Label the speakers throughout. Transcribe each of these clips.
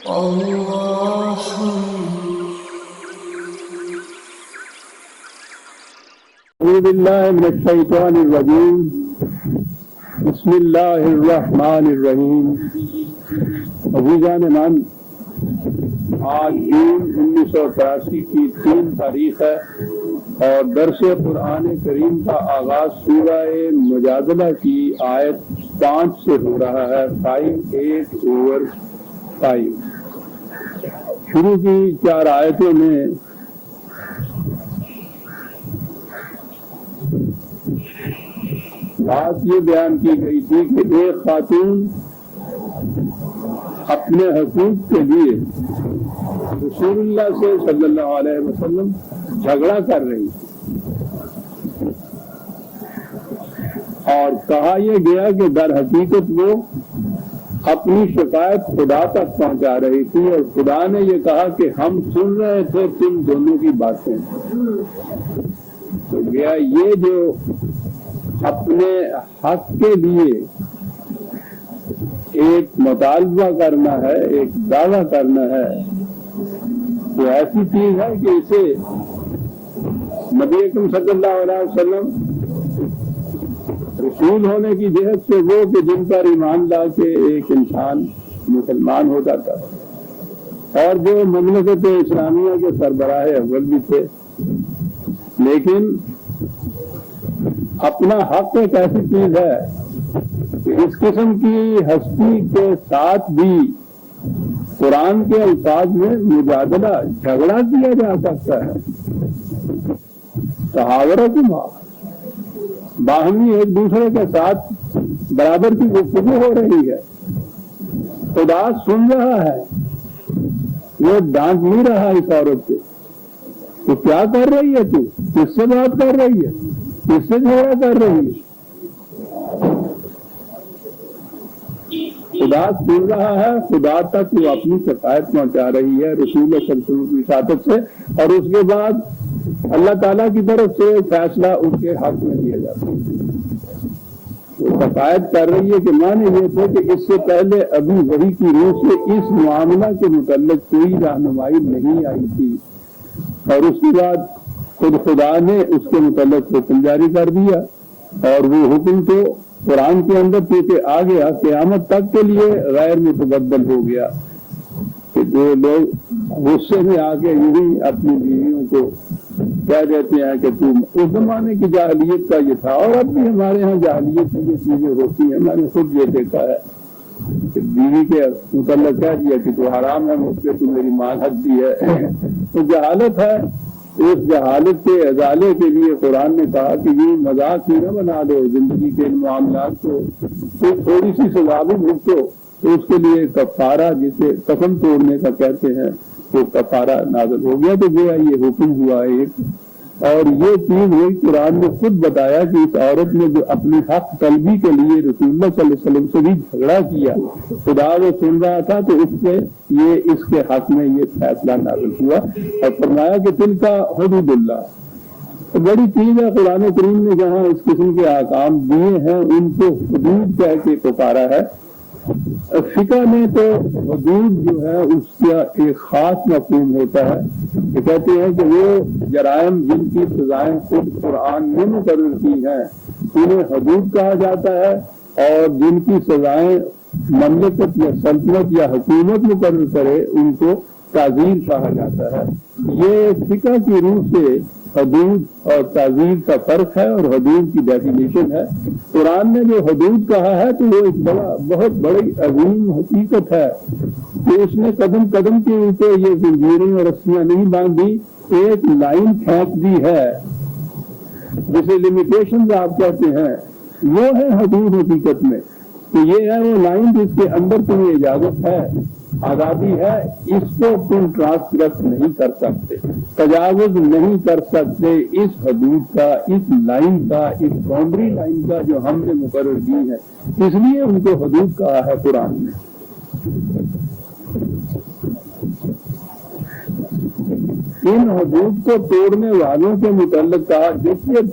Speaker 1: اللہ
Speaker 2: اعوذ باللہ من الشیطان الرجیم بسم اللہ الرحمن الرحیم. عزیزان من، آج جون 1983 کی 3 تاریخ ہے اور درس قرآن کریم کا آغاز سورہ مجادلہ کی آیت 5 سے ہو رہا ہے. 5 شروع کی 4 آیتوں میں بات یہ بیان کی گئی تھی کہ ایک خاتون اپنے حقوق کے لیے رسول اللہ سے صلی اللہ علیہ وسلم جھگڑا کر رہی تھی اور کہا یہ گیا کہ در حقیقت وہ اپنی شکایت خدا تک پہنچا رہی تھی اور خدا نے یہ کہا کہ ہم سن رہے تھے تم دونوں کی باتیں. تو گیا یہ جو اپنے حق کے لیے ایک مطالبہ کرنا ہے، ایک دعویٰ کرنا ہے، تو ایسی چیز ہے کہ اسے نبی اکرم صلی اللہ علیہ وسلم رسول ہونے کی جہت سے وہ کہ جن پر ایمان لا کے ایک انسان مسلمان ہو جاتا ہے اور جو مملکت اسلامیہ کے سربراہ اول بھی تھے، لیکن اپنا حق ایک ایسی چیز ہے کہ اس قسم کی ہستی کے ساتھ بھی قرآن کے الفاظ میں مجادلہ جھگڑا کیا جا سکتا ہے. تحاورت باہمی ایک دوسرے کے ساتھ برابر کی گفتگو ہو رہی ہے، خدا سن رہا ہے، وہ ڈانٹ نہیں رہا اس عورت سے. تو کیا کر رہی ہے تو؟ کس سے بات کر رہی ہے؟ کس سے جھگڑا کر رہی ہے؟ خدا سن رہا ہے، خدا تک وہ اپنی شکایت پہنچا رہی ہے رسول اللہ صلی اللہ علیہ وسلم کی اشاعت سے، اور اس کے بعد اللہ تعالیٰ کی طرف سے فیصلہ ان کے حق میں دیا جاتا ہے. وہ شکایت کر رہی ہے کہ معنی یہ تھے کہ اس سے پہلے ابھی وحی کی روح سے اس معاملہ کے متعلق کوئی رہنمائی نہیں آئی تھی، اور اس کے بعد خود خدا نے اس کے متعلق حکم جاری کر دیا، اور وہ حکم تو قرآن کے اندر چونکہ آ گیا قیامت تک کے لیے غیر متبدل ہو گیا کہ جو لوگ غصے میں آ کے یہی اپنی بیویوں کو کہہ دیتے ہیں کہ تم، اس زمانے کی جاہلیت کا یہ تھا، اور اب بھی ہمارے ہاں جاہلیت کی یہ چیزیں ہوتی ہیں. میں نے خود یہ دیکھا ہے کہ بیوی کے متعلق کہہ دیا کہ تو حرام ہے مجھ پہ، تو میری مال حق دی ہے. تو جہالت ہے. اس جہالت کے ازالے کے لیے قرآن نے کہا کہ یہ مذاق ہی نہ بنا دو زندگی کے معاملات کو، تو تھوڑی سی سزا بھی بھگتو. تو اس کے لیے کفارہ جسے قسم توڑنے کا کہتے ہیں وہ کفارہ نازل ہو گیا. تو گویا یہ حکم ہوا ایک، اور یہ چیز ہوئی قرآن نے خود بتایا کہ اس عورت نے جو اپنی حق طلبی کے لیے رسول اللہ صلی اللہ علیہ وسلم سے بھی جھگڑا کیا، خدا وہ سن رہا تھا تو اس سے یہ اس کے حق میں یہ فیصلہ نازل ہوا اور فرمایا کہ تل کا حدود اللہ. بڑی چیز ہے، قرآن کریم نے جہاں اس قسم کے احکام دیے ہیں ان کو حدود کہہ کے پکارا ہے. فقہ میں تو حدود جو ہے اس کا ایک خاص مفہوم ہوتا ہے کہ کہتے ہیں کہ وہ جرائم جن کی سزائیں خود قرآن نے مقرر کی ہیں انہیں حدود کہا جاتا ہے، اور جن کی سزائیں مملکت یا سلطنت یا حکومت مقرر کرے ان کو تعزیر کہا جاتا ہے. یہ فقہ کی روح سے حدود اور تعزیر کا فرق ہے اور حدود کی ڈیفینیشن ہے. قرآن نے جو حدود کہا ہے تو وہ ایک بہت بڑی عظیم حقیقت ہے کہ اس نے قدم قدم کے اوپر یہ زنجیریں اور رسیاں نہیں باندھی، ایک لائن کھینچ دی ہے جسے لمیٹیشنز آپ کہتے ہیں، وہ ہے حدود حقیقت میں. تو یہ ہے وہ لائن جس کے اندر تمہیں اجازت ہے، آزادی ہے، اس کو تم ٹرانسگریس نہیں کر سکتے، تجاوز نہیں کر سکتے اس حدود کا، اس لائن کا، اس باؤنڈری لائن کا جو ہم نے مقرر کی ہے. اس لیے ان کو حدود کہا ہے قرآن نے. ان حدود کو توڑنے والوں کے متعلق کہا دیکھیے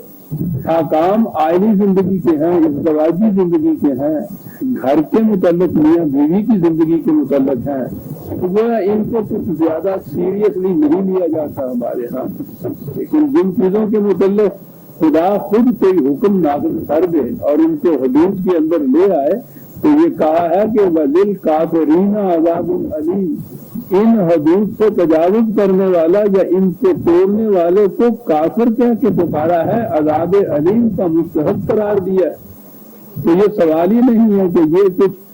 Speaker 2: احکام آئلی زندگی کے ہیں، ازدواجی زندگی کے ہیں، گھر کے متعلق، میاں بیوی کی زندگی کے متعلق ہیں، وہ ان کو کچھ زیادہ سیریسلی نہیں لیا جاتا ہمارے ہاں، لیکن جن چیزوں کے متعلق خدا خود کوئی حکم نازل کر دے اور ان کو حدود کے اندر لے آئے تو یہ کہا ہے کہ وَلِلْكَافِرِينَ عَذَابٌ عَلِيمٌ، ان حدود سے تجاوز کرنے والا یا ان سے توڑنے والے کو کافر کہہ کے پکارا ہے، عذاب علیم کا مستحق قرار دیا ہے۔ تو یہ سوال ہی نہیں ہے کہ یہ کچھ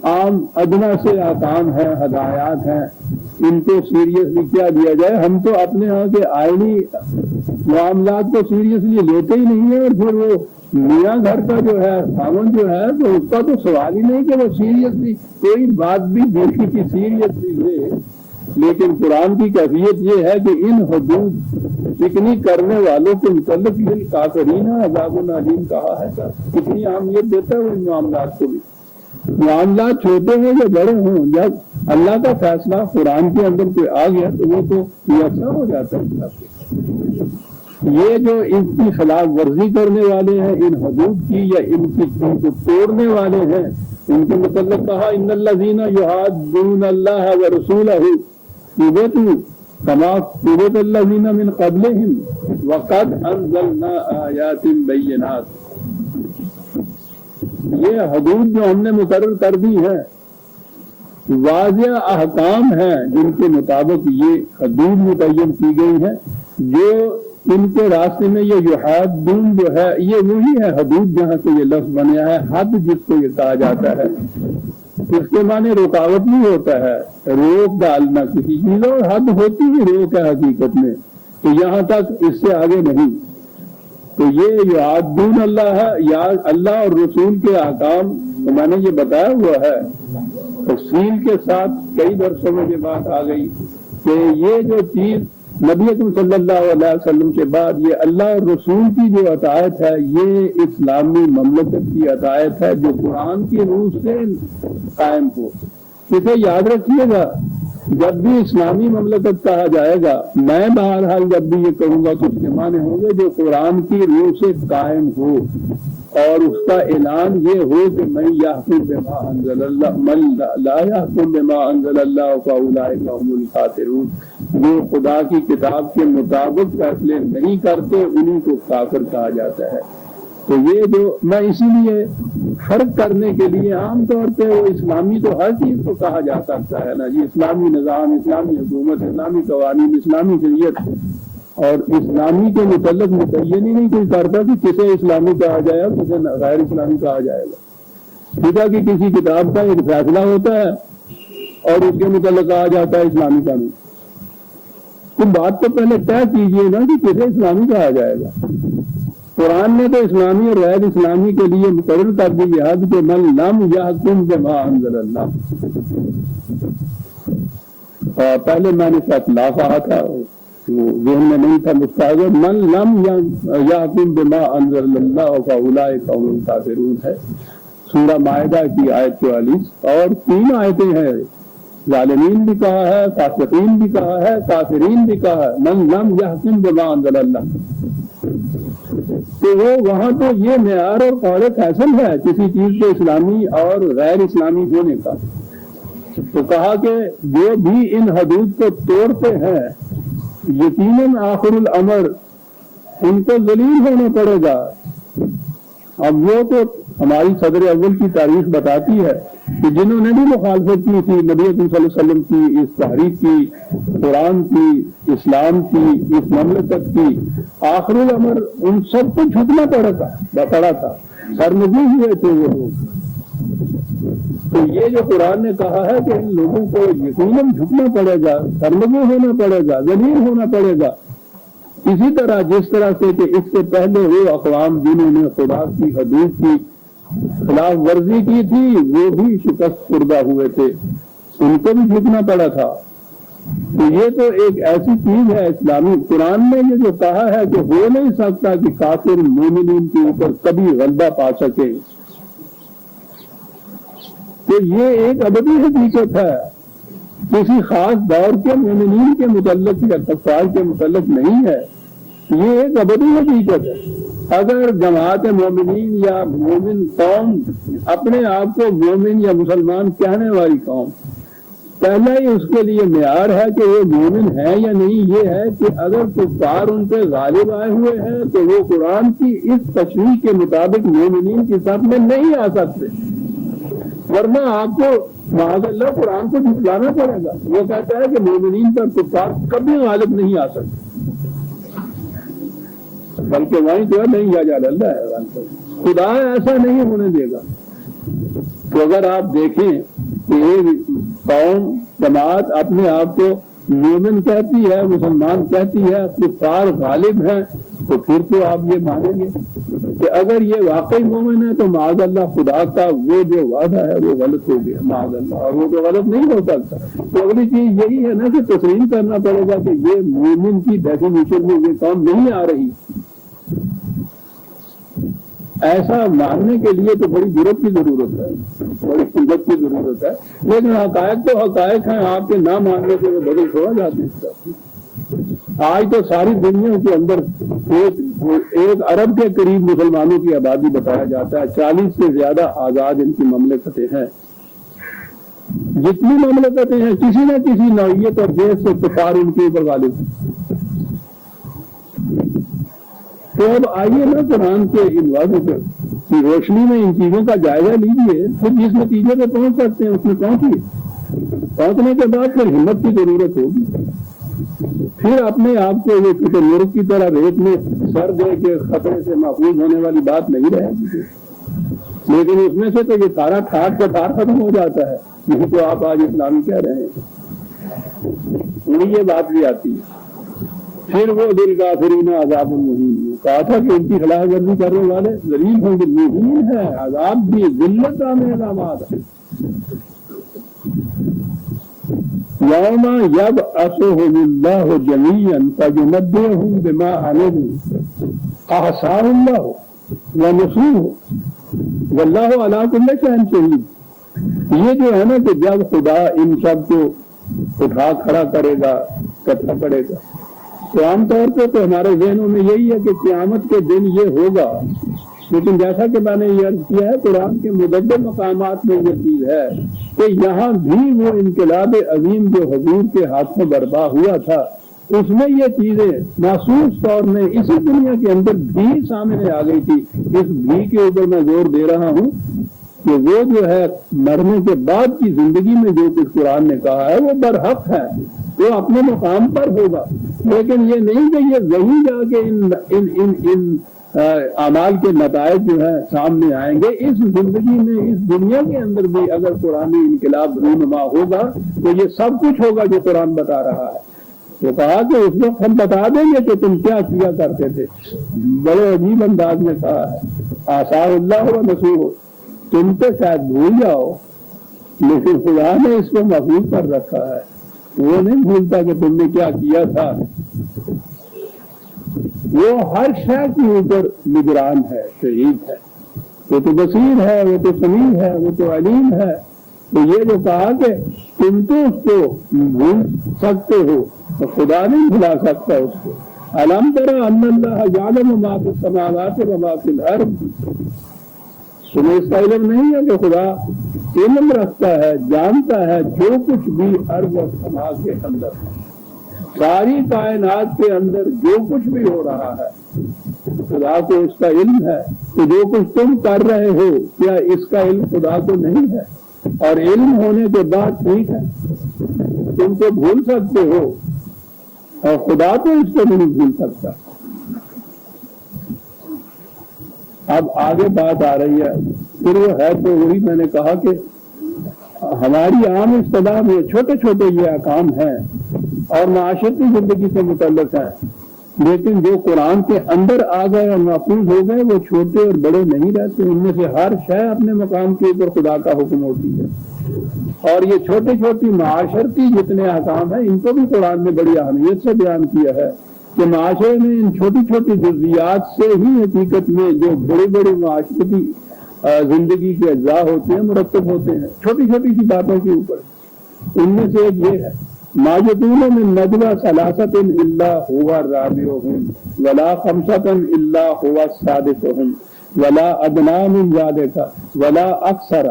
Speaker 2: عام ادنا سے احکام ہیں، ہدایات ہیں، ان کو سیریسلی کیا دیا جائے۔ ہم تو اپنے ہاں کے آئینی معاملات کو سیریسلی لیتے ہی نہیں ہیں، اور پھر وہ میاں گھر کا جو ہے خاوند جو ہے تو اس کا تو سوال ہی نہیں کہ وہ سیریسلی کوئی بات بھی بیوی کی سیریسلی لے۔ لیکن قرآن کی کیفیت یہ ہے کہ ان حدود شکنی کرنے والوں کے متعلق للکافرین عذاب علیم کہا ہے۔ کتنی اہمیت دیتا ہے وہ ان معاملات کو بھی، معاملات چھوٹے ہوں یا بڑے ہوں، جب اللہ کا فیصلہ قرآن کے اندر کوئی آ گیا تو وہ تو یکساں ہو جاتا ہے۔ یہ جو ان کی خلاف ورزی کرنے والے ہیں ان حدود کی یا ان کو توڑنے والے ہیں، ان کے متعلق کہا ان الذین یحادون اللہ ورسولہ قوتوا کما قوت الذین من قبلہم وقد انزلنا آیات بینات۔ یہ حدود جو ہم نے مقرر کر دی ہیں واضح احکام ہیں جن کے مطابق یہ حدود متعین کی گئی ہیں، جو ان کے راستے میں یہ یحادون جو ہے یہ وہی ہے حدود جہاں سے یہ لفظ بنیا ہے، حد جس کو یہ کہا جاتا ہے، اس کے معنی رکاوٹ نہیں ہوتا ہے، روک ڈالنا کسی چیز، اور حد ہوتی ہی روک ہے حقیقت میں کہ یہاں تک اس سے آگے نہیں۔ تو یہ یحادون اللہ ہے، یا اللہ اور رسول کے احکام تو میں نے یہ بتایا ہوا ہے، تفصیل کے ساتھ کئی درسوں میں یہ بات آ گئی کہ یہ جو چیز نبی اکرم صلی اللہ علیہ وسلم کے بعد یہ اللہ اور رسول کی جو اطاعت ہے یہ اسلامی مملکت کی اطاعت ہے جو قرآن کی روح سے قائم ہو۔ اسے یاد رکھیے گا، جب بھی اسلامی مملکت کہا جائے گا، میں بہرحال جب بھی یہ کہوں گا تو اس کے معنی ہوں گے جو قرآن کی روح سے قائم ہو، اور اس کا اعلان یہ ہو کہ من یحکم بما انزل اللہ من لا یحکم بما انزل اللہ فاولئک هم الکافرون، جو خدا کی کتاب کے مطابق فیصلے نہیں کرتے انہیں کو کافر کہا جاتا ہے۔ تو یہ جو میں اسی لیے فرق کرنے کے لیے عام طور پہ وہ اسلامی تو ہر چیز کو کہا جا سکتا ہے نا جی، اسلامی نظام، اسلامی حکومت، اسلامی قوانین، اسلامی شریعت، اور اسلامی کے متعلق متعین ہی نہیں کوئی کرتا کہ کسے اسلامی کہا جائے گا کسے غیر اسلامی کہا جائے گا۔ خدا کی کسی کتاب کا ایک فیصلہ ہوتا ہے اور اس کے متعلق کہا جاتا ہے اسلامی قانون۔ تم بات تو پہلے طے کیجئے نا کہ کسے اسلامی کہا جائے گا۔ قرآن نے تو اسلامی اور غیر اسلامی کے لیے مقرر کر دی یہ حد کہ من لم یحکم بما انزل اللہ۔ پہلے میں نے شاید لا کہا تھا، ذہن میں نہیں تھا مستحضر، من لم یحکم بما انزل اللہ فاولئک هم الکافرون ہے، سورہ مائدہ کی آیت 44، اور 3 آیتیں ہیں، ظالمین بھی کہا ہے، فاسقین بھی کہا ہے، کافرین بھی کہا ہے، من لم یحکم بما انزل اللہ۔ تو وہ وہاں تو یہ معیار اور قول فیصل ہے کسی چیز کے اسلامی اور غیر اسلامی ہونے کا۔ تو کہا کہ جو بھی ان حدود کو توڑتے ہیں یقیناً آخر الامر ان کو ذلیل ہونا پڑے گا۔ اب وہ تو ہماری صدر اول کی تاریخ بتاتی ہے کہ جنہوں نے بھی مخالفت کی تھی نبی اکرم صلی اللہ علیہ وسلم کی اس تحریک کی، قرآن کی، اسلام کی، اس مملکت کی، آخر الامر ان سب کو جھکنا پڑا تھا، سرنگو ہوئے تھے وہ لوگ۔ تو یہ جو قرآن نے کہا ہے کہ ان لوگوں کو یقیناً جھکنا پڑے گا، سرنگو ہونا پڑے گا، ذلیل ہونا پڑے گا، اسی طرح جس طرح سے کہ اس سے پہلے وہ اقوام جنہوں نے خدا کی حدود کی خلاف ورزی کی تھی وہ بھی شکست خوردہ ہوئے تھے، ان کو بھی جھکنا پڑا تھا۔ تو یہ تو ایک ایسی چیز ہے اسلامی، قرآن نے یہ جو کہا ہے کہ ہو نہیں سکتا کہ کافر مومنین کے اوپر کبھی غلبہ پا سکے، تو یہ ایک ابدی حقیقت ہے، کسی خاص دور کے مومنین کے متعلق یا کفار کے متعلق نہیں ہے، یہ ایک ابدی حقیقت ہے۔ اگر جماعت مومنین یا مومن قوم اپنے آپ کو مومن یا مسلمان کہنے والی قوم پہلا ہی اس کے لیے معیار ہے کہ وہ مومن ہے یا نہیں، یہ ہے کہ اگر کفار ان پہ غالب آئے ہوئے ہیں تو وہ قرآن کی اس تشریح کے مطابق مومنین کی صف میں نہیں آ سکتے، ورنہ آپ کو معاذ اللہ قرآن کو جھٹلانا پڑے گا۔ وہ کہتا ہے کہ مومنین پر کفار کبھی غالب نہیں آ سکتے، بلکہ وہیں جو ہے نہیں یجعل اللہ ہے، خدا ایسا نہیں ہونے دے گا۔ تو اگر آپ دیکھیں کہ ایک قوم جماعت اپنے آپ کو مومن کہتی ہے، مسلمان کہتی ہے، کفار غالب ہیں، تو پھر تو آپ یہ مانیں گے کہ اگر یہ واقعی مومن ہے تو معاذ اللہ خدا کا وہ جو وعدہ ہے وہ غلط ہو گیا معاذ اللہ، اور وہ تو غلط نہیں ہو سکتا۔ تو اگلی چیز یہی ہے نا کہ تسلیم کرنا پڑے گا کہ یہ مومن کی ڈیفینیشن میں یہ قوم نہیں آ رہی۔ ایسا ماننے کے لیے تو بڑی جرات کی ضرورت ہے، بڑی شدت کی ضرورت ہے، لیکن حقائق تو حقائق ہیں، آپ کے نہ ماننے سے وہ بدل چھوڑا جاتے ہیں۔ آج تو ساری دنیا کے اندر ایک ارب کے قریب مسلمانوں کی آبادی بتایا جاتا ہے، 40 سے زیادہ آزاد ان کی مملکتیں ہیں۔ جتنی مملکتیں ہیں کسی نہ کسی نوعیت اور جیس سے کفار ان کے اوپر غالب ہیں۔ تو اب آئیے نا قرآن کے ان واضح کی روشنی میں ان چیزوں کا جائزہ لیجیے، پھر جس نتیجے پہ پہنچ سکتے ہیں اس میں پہنچیے، پہنچنے کے بعد پھر ہمت کی ضرورت ہوگی۔ پھر اپنے آپ کو یہ کسی مرغ کی طرح ریت میں سر دے کے خطرے سے محفوظ ہونے والی بات نہیں رہے گی، لیکن اس میں سے تو یہ سارا ٹھاٹ کٹار ختم ہو جاتا ہے، یہی تو آپ آج اسلامی کہہ رہے ہیں، انہیں یہ بات بھی آتی ہے۔ پھر وہ دل کافرین عذاب المہین، کہا تھا کہ ان کی خلاف ورزی کرنے والے ذلیل ہوں گے، مہین ہے، عذاب بھی ذلت میں علامات ہے۔ یوم یبعثہم اللہ جمیعا فینبئہم بما عملوا احصاہ اللہ ونسوہ واللہ علی کل شیء شہید۔ یہ جو ہے نا کہ جب خدا ان سب کو اٹھا کھڑا کرے گا، اکٹھا کرے گا، تو عام طور پہ تو ہمارے ذہنوں میں یہی ہے کہ قیامت کے دن یہ ہوگا، لیکن جیسا کہ میں نے یہ عرض کیا ہے قرآن کے متعدد مقامات میں یہ چیز ہے کہ یہاں بھی وہ انقلاب عظیم جو حضور کے ہاتھوں برپا ہوا تھا، اس میں یہ چیزیں محسوس طور میں اسی دنیا کے اندر بھی سامنے آ گئی تھی۔ اس بھی کے اوپر میں زور دے رہا ہوں کہ وہ جو ہے مرنے کے بعد کی زندگی میں جو کچھ قرآن نے کہا ہے وہ برحق ہے، وہ اپنے مقام پر ہوگا، لیکن یہ نہیں کہ یہ وہیں جا کے ان اعمال کے نتائج جو ہیں سامنے آئیں گے۔ اس زندگی میں اس دنیا کے اندر بھی اگر قرآنی انقلاب رونما ہوگا تو یہ سب کچھ ہوگا جو قرآن بتا رہا ہے۔ وہ کہا کہ اس وقت ہم بتا دیں گے کہ تم کیا کیا کرتے تھے، بڑے عجیب انداز میں کہا ہے، آثار اللہ و نسوہ، تم تو شاید بھول جاؤ لیکن خدا نے اس کو محفوظ کر رکھا ہے، وہ نہیں بھولتا کہ تم نے کیا کیا تھا۔ وہ ہر شے کے اوپر نگران ہے، شہید ہے، وہ تو بصیر ہے، وہ تو سمیع ہے، وہ تو علیم ہے۔ تو یہ جو کہا کہ تم تو اس کو بھول سکتے ہو تو خدا نہیں بھلا سکتا اس کو۔ الم تر ان اللہ یعلم ما فی السماوات و ما فی الارض، تمہیں اس کا علم نہیں ہے کہ خدا علم رکھتا ہے، جانتا ہے جو کچھ بھی ارض اور سما کے اندر ہے، ساری کائنات کے اندر جو کچھ بھی ہو رہا ہے خدا کو اس کا علم ہے۔ تو جو کچھ تم کر رہے ہو کیا اس کا علم خدا کو نہیں ہے؟ اور علم ہونے کے بعد ٹھیک ہے تم تو بھول سکتے ہو اور خدا تو اس کو نہیں بھول سکتا۔ اب آگے بات آ رہی ہے، پھر وہ ہے تو وہی میں نے کہا کہ ہماری عام اصطلاح میں چھوٹے چھوٹے یہ احکام ہیں اور معاشرتی زندگی سے متعلق ہیں، لیکن جو قرآن کے اندر آ گئے اور محفوظ ہو گئے وہ چھوٹے اور بڑے نہیں رہتے، ان میں سے ہر شے اپنے مقام کے اوپر خدا کا حکم ہوتی ہے۔ اور یہ چھوٹی چھوٹی معاشرتی جتنے احکام ہیں ان کو بھی قرآن نے بڑی اہمیت سے بیان کیا ہے کہ معاشرے میں ان چھوٹی چھوٹی جزیات سے ہی حقیقت میں جو بڑی بڑی معاشرتی زندگی کے اجزاء ہوتے ہیں مرتب ہوتے ہیں چھوٹی چھوٹی سی باتوں کے اوپر۔ ان میں سے ایک یہ ہے ما یقول من نجوى ثلاثة الا هو رابعهم ولا خمسة الا هو سادسهم ولا ادنى من ذلك ولا اکثر۔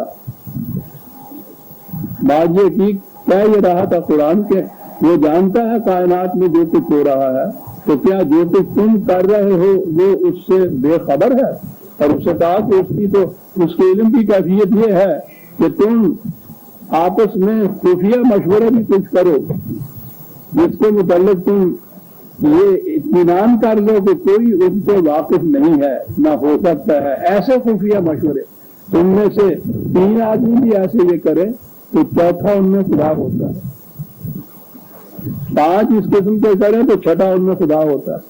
Speaker 2: بعض یہ کہہ یہ رہا تھا قرآن کے وہ جانتا ہے کائنات میں جو کچھ ہو رہا ہے، تو کیا جو کچھ تم کر رہے ہو وہ اس سے بے خبر ہے؟ اور اس سے کہا کہ اس کے علم کی کیفیت یہ ہے کہ تم آپس میں خفیہ مشورے بھی کچھ کرو جس کے متعلق تم یہ اطمینان کر لو کہ کوئی ان سے واقف نہیں ہے، نہ ہو سکتا ہے، ایسے خفیہ مشورے تم میں سے 3 آدمی بھی ایسے یہ کرے تو چوتھا ان میں خدا ہوتا ہے، 5 اس قسم کے کریں تو چھٹا ان میں خدا ہوتا ہے۔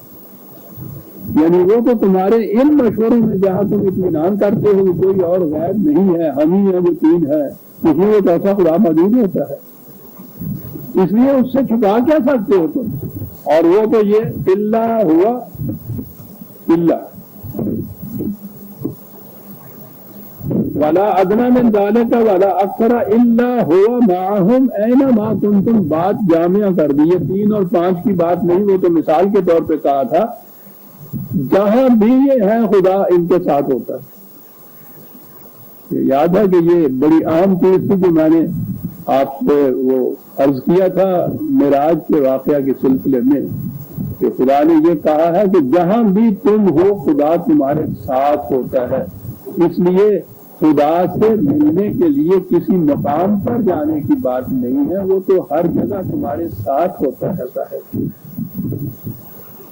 Speaker 2: یعنی وہ تو تمہارے ان مشوروں میں جہاں تم اطمینان کرتے ہو کہ کوئی اور غیر نہیں ہے، ہم ہی ہیں جو 3 ہے، اس میں وہ چوتھا خدا موجود ہوتا ہے، اس لیے اس سے چھپا کیا سکتے ہو تم؟ اور وہ تو یہ اللہ ہوا اللہ ولا ادنی من ذالک ولا اکثر الا ہوا معہم اینما کنتم، بات جامعہ کر دی، یہ 3 اور 5 کی بات نہیں، وہ تو مثال کے طور پہ کہا تھا جہاں بھی یہ ہے خدا ان کے ساتھ ہوتا ہے۔ یاد ہے کہ یہ بڑی عام چیز تھی جو میں نے آپ سے وہ عرض کیا تھا معراج کے واقعہ کے سلسلے میں کہ خدا نے یہ کہا ہے کہ جہاں بھی تم ہو خدا تمہارے ساتھ ہوتا ہے، اس لیے خدا سے ملنے کے لیے کسی مقام پر جانے کی بات نہیں ہے، وہ تو ہر جگہ تمہارے ساتھ ہوتا رہتا ہے۔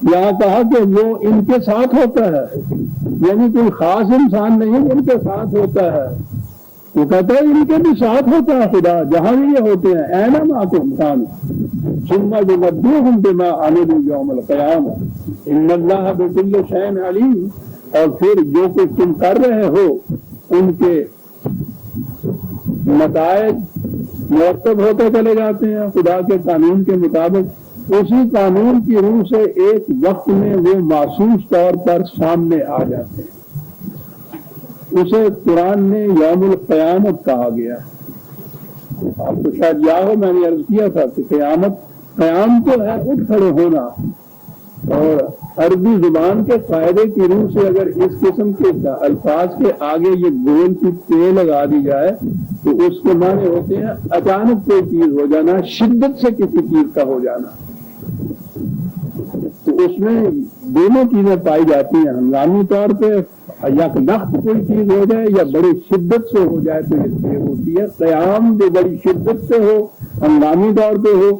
Speaker 2: یہاں کہا کہ وہ ان کے ساتھ ہوتا ہے، یعنی کوئی خاص انسان نہیں ان کے ساتھ ہوتا ہے، وہ کہتا ہے ان کے بھی ساتھ ہوتا ہے خدا جہاں بھی یہ ہوتے ہیں۔ اینما کنتم ثم ينبئهم بما عملوا یوم القیامہ ان اللہ بکل شیء علیم، اور پھر جو کچھ تم کر رہے ہو ان کے نتائج مرتب ہوتے چلے جاتے ہیں خدا کے قانون کے مطابق، اسی قانون کی روح سے ایک وقت میں وہ محسوس طور پر سامنے آ جاتے ہیں۔ اسے قرآن نے یوم القیامت کہا گیا ہے۔ آپ کو شاید یاد ہو میں نے عرض کیا تھا کہ قیام تو ہے اٹھ کھڑے ہونا، اور عربی زبان کے قاعدے کی روح سے اگر اس قسم کے الفاظ کے آگے یہ گول کی تے لگا دی جائے تو اس کے معنی ہوتے ہیں اچانک کوئی چیز ہو جانا، شدت سے کسی چیز کا ہو جانا۔ تو اس میں دونوں چیزیں پائی جاتی ہیں، ہنگامی طور پہ یک نخت کوئی چیز ہو جائے یا بڑی شدت سے ہو جائے تو اس سے ہوتی ہے۔ قیام جو بڑی شدت سے ہو، ہنگامی طور پہ ہو،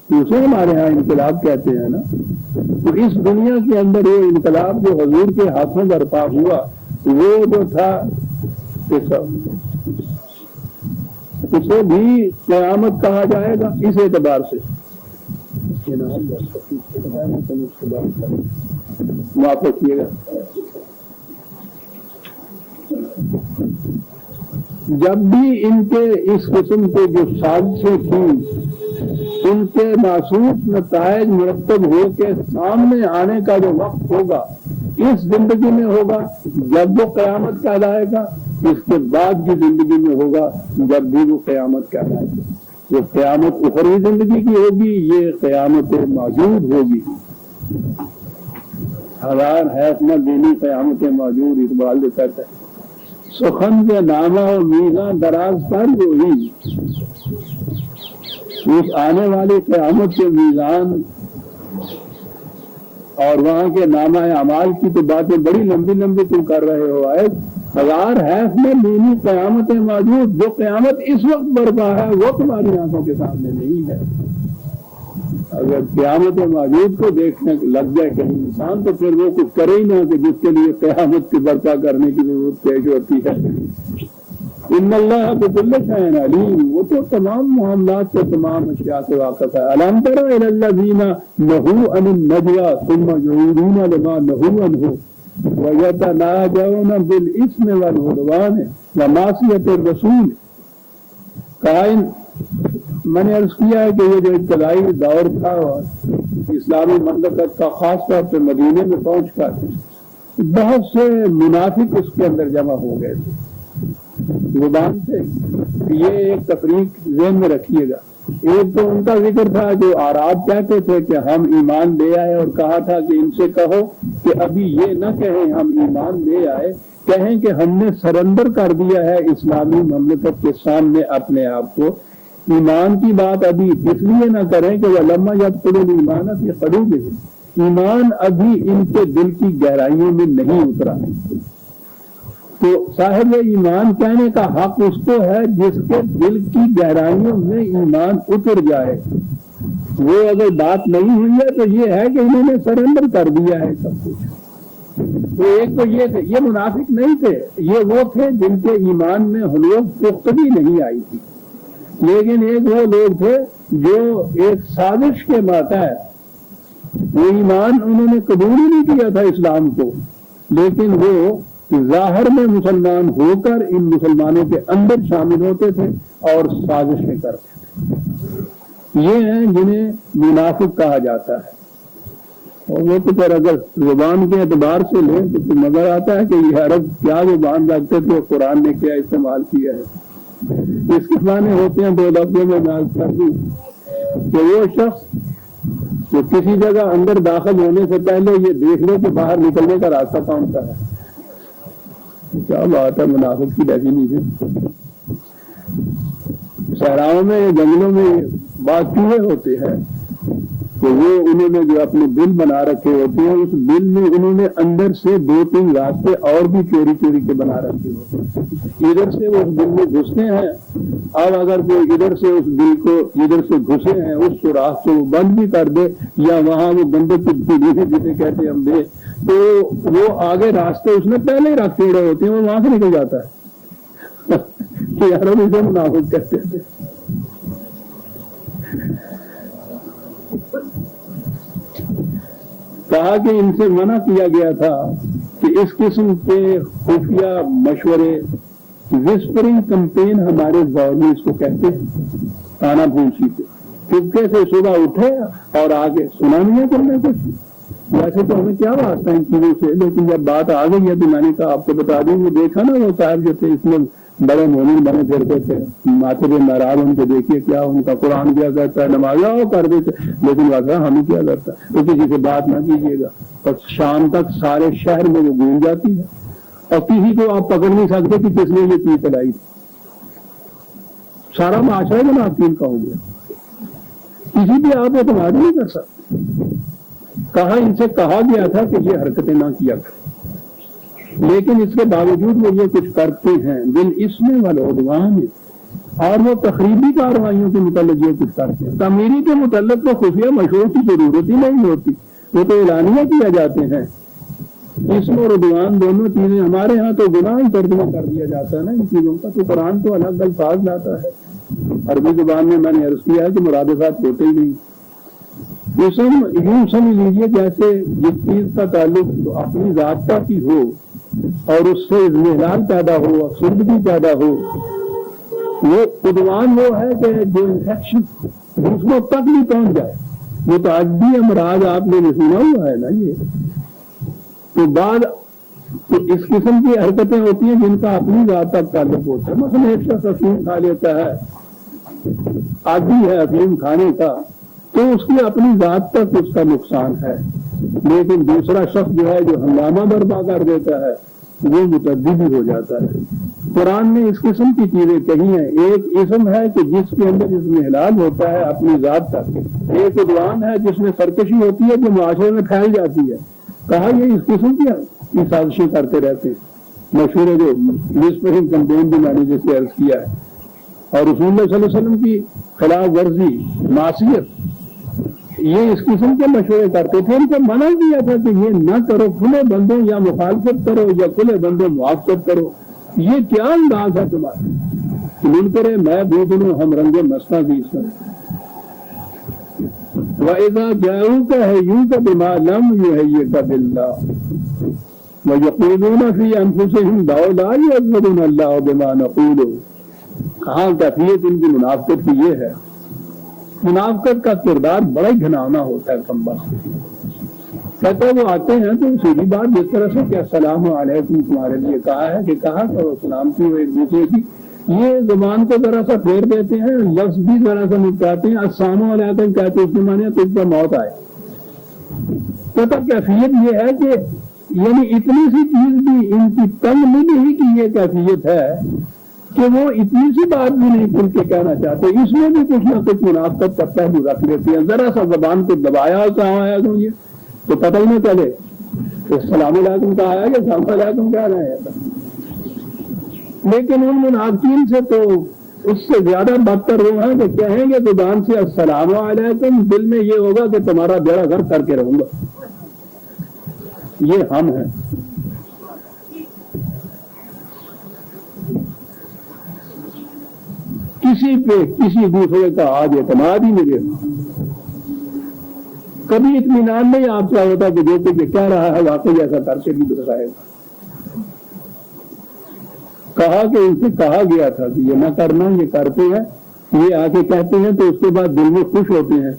Speaker 2: تو اسے ہمارے ہاں انقلاب کہتے ہیں نا۔ تو اس دنیا کے اندر یہ انقلاب جو حضور کے ہاتھوں برپا ہوا وہ جو تھا اسے بھی قیامت کہا جائے گا اس اعتبار سے۔ معاف کیے گا، جب بھی ان کے اس قسم کے جو سازشیں تھیں ان کے محسوس نتائج مرتب ہو کے سامنے آنے کا جو وقت ہوگا اس زندگی میں ہوگا جب وہ قیامت کہلائے گا، اس کے بعد کی زندگی میں ہوگا جب بھی وہ قیامت کہلائے گا۔ وہ قیامت اخروی زندگی کی ہوگی، یہ قیامت موجود ہوگی، ہزار حیث نہ دینی قیامت موجود۔ اقبال جو کہتا ہے سخن کے نامہ و میزان دراز پر وہی، اس آنے والی قیامت کے میزان اور وہاں کے نامہ اعمال کی تو باتیں بڑی لمبی لمبی تم کر رہے ہو، آئے ہزار حیث میں دینی قیامتیں موجود، جو قیامت اس وقت برپا ہے وہ تمہاری آنکھوں کے سامنے نہیں ہے۔ اگر قیامت موجود کو دیکھنے لگ جائے کہیں انسان تو پھر وہ کچھ کرے ہی نہ کہ جس کے لیے قیامت کی برپا کرنے کی ضرورت پیش ہوتی ہے۔ ان اللہ بکل شیء علیم، وہ تو تمام معاملات سے تمام اشیاء سے واقف ہے۔ الم تر الی الذین نہوا عن النجوى ثم یعودون لما نہوا عنہ ویتناجون بالاثم والعدوان ومعصیۃ الرسول۔ میں نے عرض کیا ہے کہ یہ جو ابتدائی دور تھا اسلامی مملکت کا، خاص طور پہ مدینے میں پہنچ کر بہت سے منافق اس کے اندر جمع ہو گئے تھے زبان سے۔ یہ ایک تفریق ذہن میں رکھیے گا۔ ایک تو ان کا ذکر تھا جو عرب کہتے تھے کہ ہم ایمان لے آئے، اور کہا تھا کہ ان سے کہو کہ ابھی یہ نہ کہیں ہم ایمان لے آئے، کہیں کہ ہم نے سرنڈر کر دیا ہے اسلامی مملکت کے سامنے اپنے آپ کو، ایمان کی بات ابھی اس لیے نہ کریں کہ وَلَمَّا يَدْخُلُ الْإِيمَانَ فِي قُلُوبِهِمْ، ایمان ابھی ان کے دل کی گہرائیوں میں نہیں اترا۔ تو صاحب ایمان کہنے کا حق اس کو ہے جس کے دل کی گہرائیوں میں ایمان اتر جائے۔ وہ اگر بات نہیں ہوئی ہے تو یہ ہے کہ انہوں نے سرنڈر کر دیا ہے سب کچھ۔ تو ایک تو یہ تھے، یہ منافق نہیں تھے، یہ وہ تھے جن کے ایمان میں حلوف پختگی نہیں آئی تھی، لیکن ایک وہ لوگ تھے جو ایک سازش کے ماتحت وہ ایمان انہوں نے قبول ہی نہیں کیا تھا اسلام کو، لیکن وہ ظاہر میں مسلمان ہو کر ان مسلمانوں کے اندر شامل ہوتے تھے اور سازشیں کرتے تھے۔ یہ ہیں جنہیں منافق کہا جاتا ہے۔ اور وہ تو پھر اگر زبان کے اعتبار سے لیں تو پھر نظر آتا ہے کہ یہ عرب کیا زبان رکھتے تھے، قرآن نے کیا استعمال کیا ہے۔ اس کے معنی ہوتے ہیں دو لفظوں میں میں کر دوں کہ وہ شخص جو کسی جگہ اندر داخل ہونے سے پہلے یہ دیکھ لے کہ باہر نکلنے کا راستہ کون سا ہے۔ کیا بات ہے منافق کی ڈیفینیشن۔ صحراؤں میں جنگلوں میں بعض چوہے ہوتے ہیں تو وہ انہوں نے جو اپنے بل بنا رکھے ہوتے ہیں، اس بل میں انہوں نے اندر سے دو تین راستے اور بھی چوری چوری کے بنا رکھے ہوتے ہیں۔ ادھر سے وہ اس بل میں گھستے ہیں، اب اگر کوئی ادھر سے اس بل کو ادھر سے گھسے ہیں اس سوراخ کو وہ بند بھی کر دے یا وہاں وہ گندے کی جسے کہتے ہیں ہم دے، تو وہ آگے راستے اس نے پہلے ہی رکھ چھوڑے ہوتے ہیں، وہ وہاں سے نکل جاتا ہے۔ کہ یار اسے منافق کہتے تھے۔ کہا کہ ان سے منع کیا گیا تھا کہ اس قسم کے خفیہ مشورے، وسپرنگ کمپین ہمارے دور میں اس کو کہتے ہیں، کانا پھونسی پہ چپکے سے صبح اٹھے اور آگے سنا نہیں ہے تم نے کچھ۔ ویسے تو ہمیں کیا واسطہ ان چیزوں سے، لیکن جب بات آ گئی ہے تو میں نے کہا آپ کو بتا دیں، وہ دیکھا نا وہ صاحب جو تھے اس میں بڑے مومن بنے پھرتے تھے، ماتھے پہ ناراض ان کے دیکھیے کیا ان کا قرآن کیا کرتا ہے، نماز وہ کر دیتے، لیکن واقعہ ہمیں کیا کرتا ہے، تو کسی سے بات نہ کیجیے گا، اور شام تک سارے شہر میں وہ گونج جاتی ہے اور کسی کو آپ پکڑ نہیں سکتے کہ کس نے یہ چیز چلائی تھی۔ سارا معاشرہ جو ناقصین کا ہو گیا، کسی بھی آپ اعتماد نہیں کر سکتے۔ کہا ان سے کہا گیا تھا کہ یہ حرکتیں نہ کیا کریں، لیکن اس کے باوجود وہ یہ کچھ کرتے ہیں بالاسم والعدوان، اور وہ تخریبی کارروائیوں کے متعلق یہ کچھ کرتے ہیں۔ تعمیری کے متعلق تو خفیہ مشوروں کی ضرورت ہی نہیں ہوتی، وہ تو اعلانیہ کیا جاتے ہیں۔ اسم اور عدوان دونوں چیزیں ہمارے ہاں تو گناہ ہی ترجمہ کر دیا جاتا ہے نا ان چیزوں کا، تو قرآن تو الگ الفاظ لاتا ہے۔ عربی زبان میں نے عرض کیا ہے کہ مرادفات ہوتے ہی نہیں۔ اسم یوں سمجھ لیجیے جیسے جس چیز کا تعلق اپنی ذات کی ہو اور اس سے اضمحلال پیدا ہو، افسردگی پیدا ہو، وہ عدوان وہ ہے کہ جو انفیکشن دوسروں تک بھی پہنچ جائے، وہ تو آج بھی امراض آپ نے سنا ہوا ہے نا۔ یہ تو بعد تو اس قسم کی حرکتیں ہوتی ہیں جن کا اپنی ذات تک تعلق ہوتا ہے۔ مثلا ایک شخص افیم کھا لیتا ہے، عادی ہے افیم کھانے کا، تو اس کی اپنی ذات تک اس کا نقصان ہے، لیکن دوسرا شخص جو ہے جو ہنگامہ برپا کر دیتا ہے وہ متعدی بھی ہو جاتا ہے۔ قرآن نے اس قسم کی چیزیں کہی ہیں، ایک اسم ہے کہ جس کے اندر اضمحلال ہوتا ہے اپنی ذات تک، ایک عدوان ہے جس میں سرکشی ہوتی ہے جو معاشرے میں پھیل جاتی ہے۔ کہا یہ اس قسم کی سازشیں کرتے رہتے ہیں، مشہور جو وسپرنگ کمپین بھی میں نے جیسے عرض کیا ہے، اور رسول اللہ صلی اللہ علیہ وسلم کی خلاف ورزی، معصیت، یہ اس قسم کے مشورے کرتے تھے۔ ان کو منع کیا تھا کہ یہ نہ کرو، کھلے بندوں یا مخالفت کرو یا کھلے بندوں موافقت کرو۔ یہ کیا انداز ہے تمہارا؟ منکر میں بودنوں ہم رنگ مستہ کی اس میں وَإِذَا جَاءُوكَ هَيُّوكَ بِمَا لَمْ يُهَيِّئْكَ بِاللَّهِ وَيَقُولُونَ فِي أَنفُسِهِمْ لَوْلَا يُعَذِّبُنَا اللَّهُ بِمَا نَقُولُ۔ کہاں کیفیت ان کی منافقت کی یہ ہے۔ منافقت کا کردار بڑا ہی گھناؤنا ہوتا ہے کم بخت۔ کہتے وہ آتے ہیں تو سیدھی بات جس طرح سے کہ السلام علیکم تمہارے لیے کہا ہے کہ کہا کرو سلام کی وہ ایک دوسرے کی، یہ زبان کو ذرا سا پھیر دیتے ہیں، لفظ بھی ذرا سا نپٹاتے ہیں، السلام علیکم کہتے ہیں، اس کے معنی تجھ پر موت آئے۔ کہتا کیفیت یہ ہے کہ یعنی اتنی سی چیز بھی ان کی تنگ نہیں کی یہ کیفیت ہے کہ وہ اتنی سی بات بھی نہیں کھل کے کہنا چاہتے، اس میں بھی کچھ نہ کچھ منافقت کا پہلو رکھ لیتے ہیں. ذرا سا زبان کو دبایا اور کہاں آیا تم یہ تو پتہ ہی نہ چلے السلام علیکم کا آیا کہ السلام علیکم کہہ رہے ہیں. لیکن ان منافقین سے تو اس سے زیادہ بدتر وہ ہیں کہ کہیں گے زبان سے السلام علیکم، دل میں یہ ہوگا کہ تمہارا بیڑا غرق کر کے رہوں گا. یہ ہم ہیں. کسی پہ کسی دوسرے کا آج اعتماد ہی نہیں رہتا. کبھی اطمینان نہیں آپ کا ہوتا کہ جو کہ کہہ رہا ہے واقعی ایسا کر کے بھی دکھائے گا. کہا کہ ان سے کہا گیا تھا کہ یہ نہ کرنا، یہ کرتے ہیں، یہ آ کے کہتے ہیں تو اس کے بعد دل میں خوش ہوتے ہیں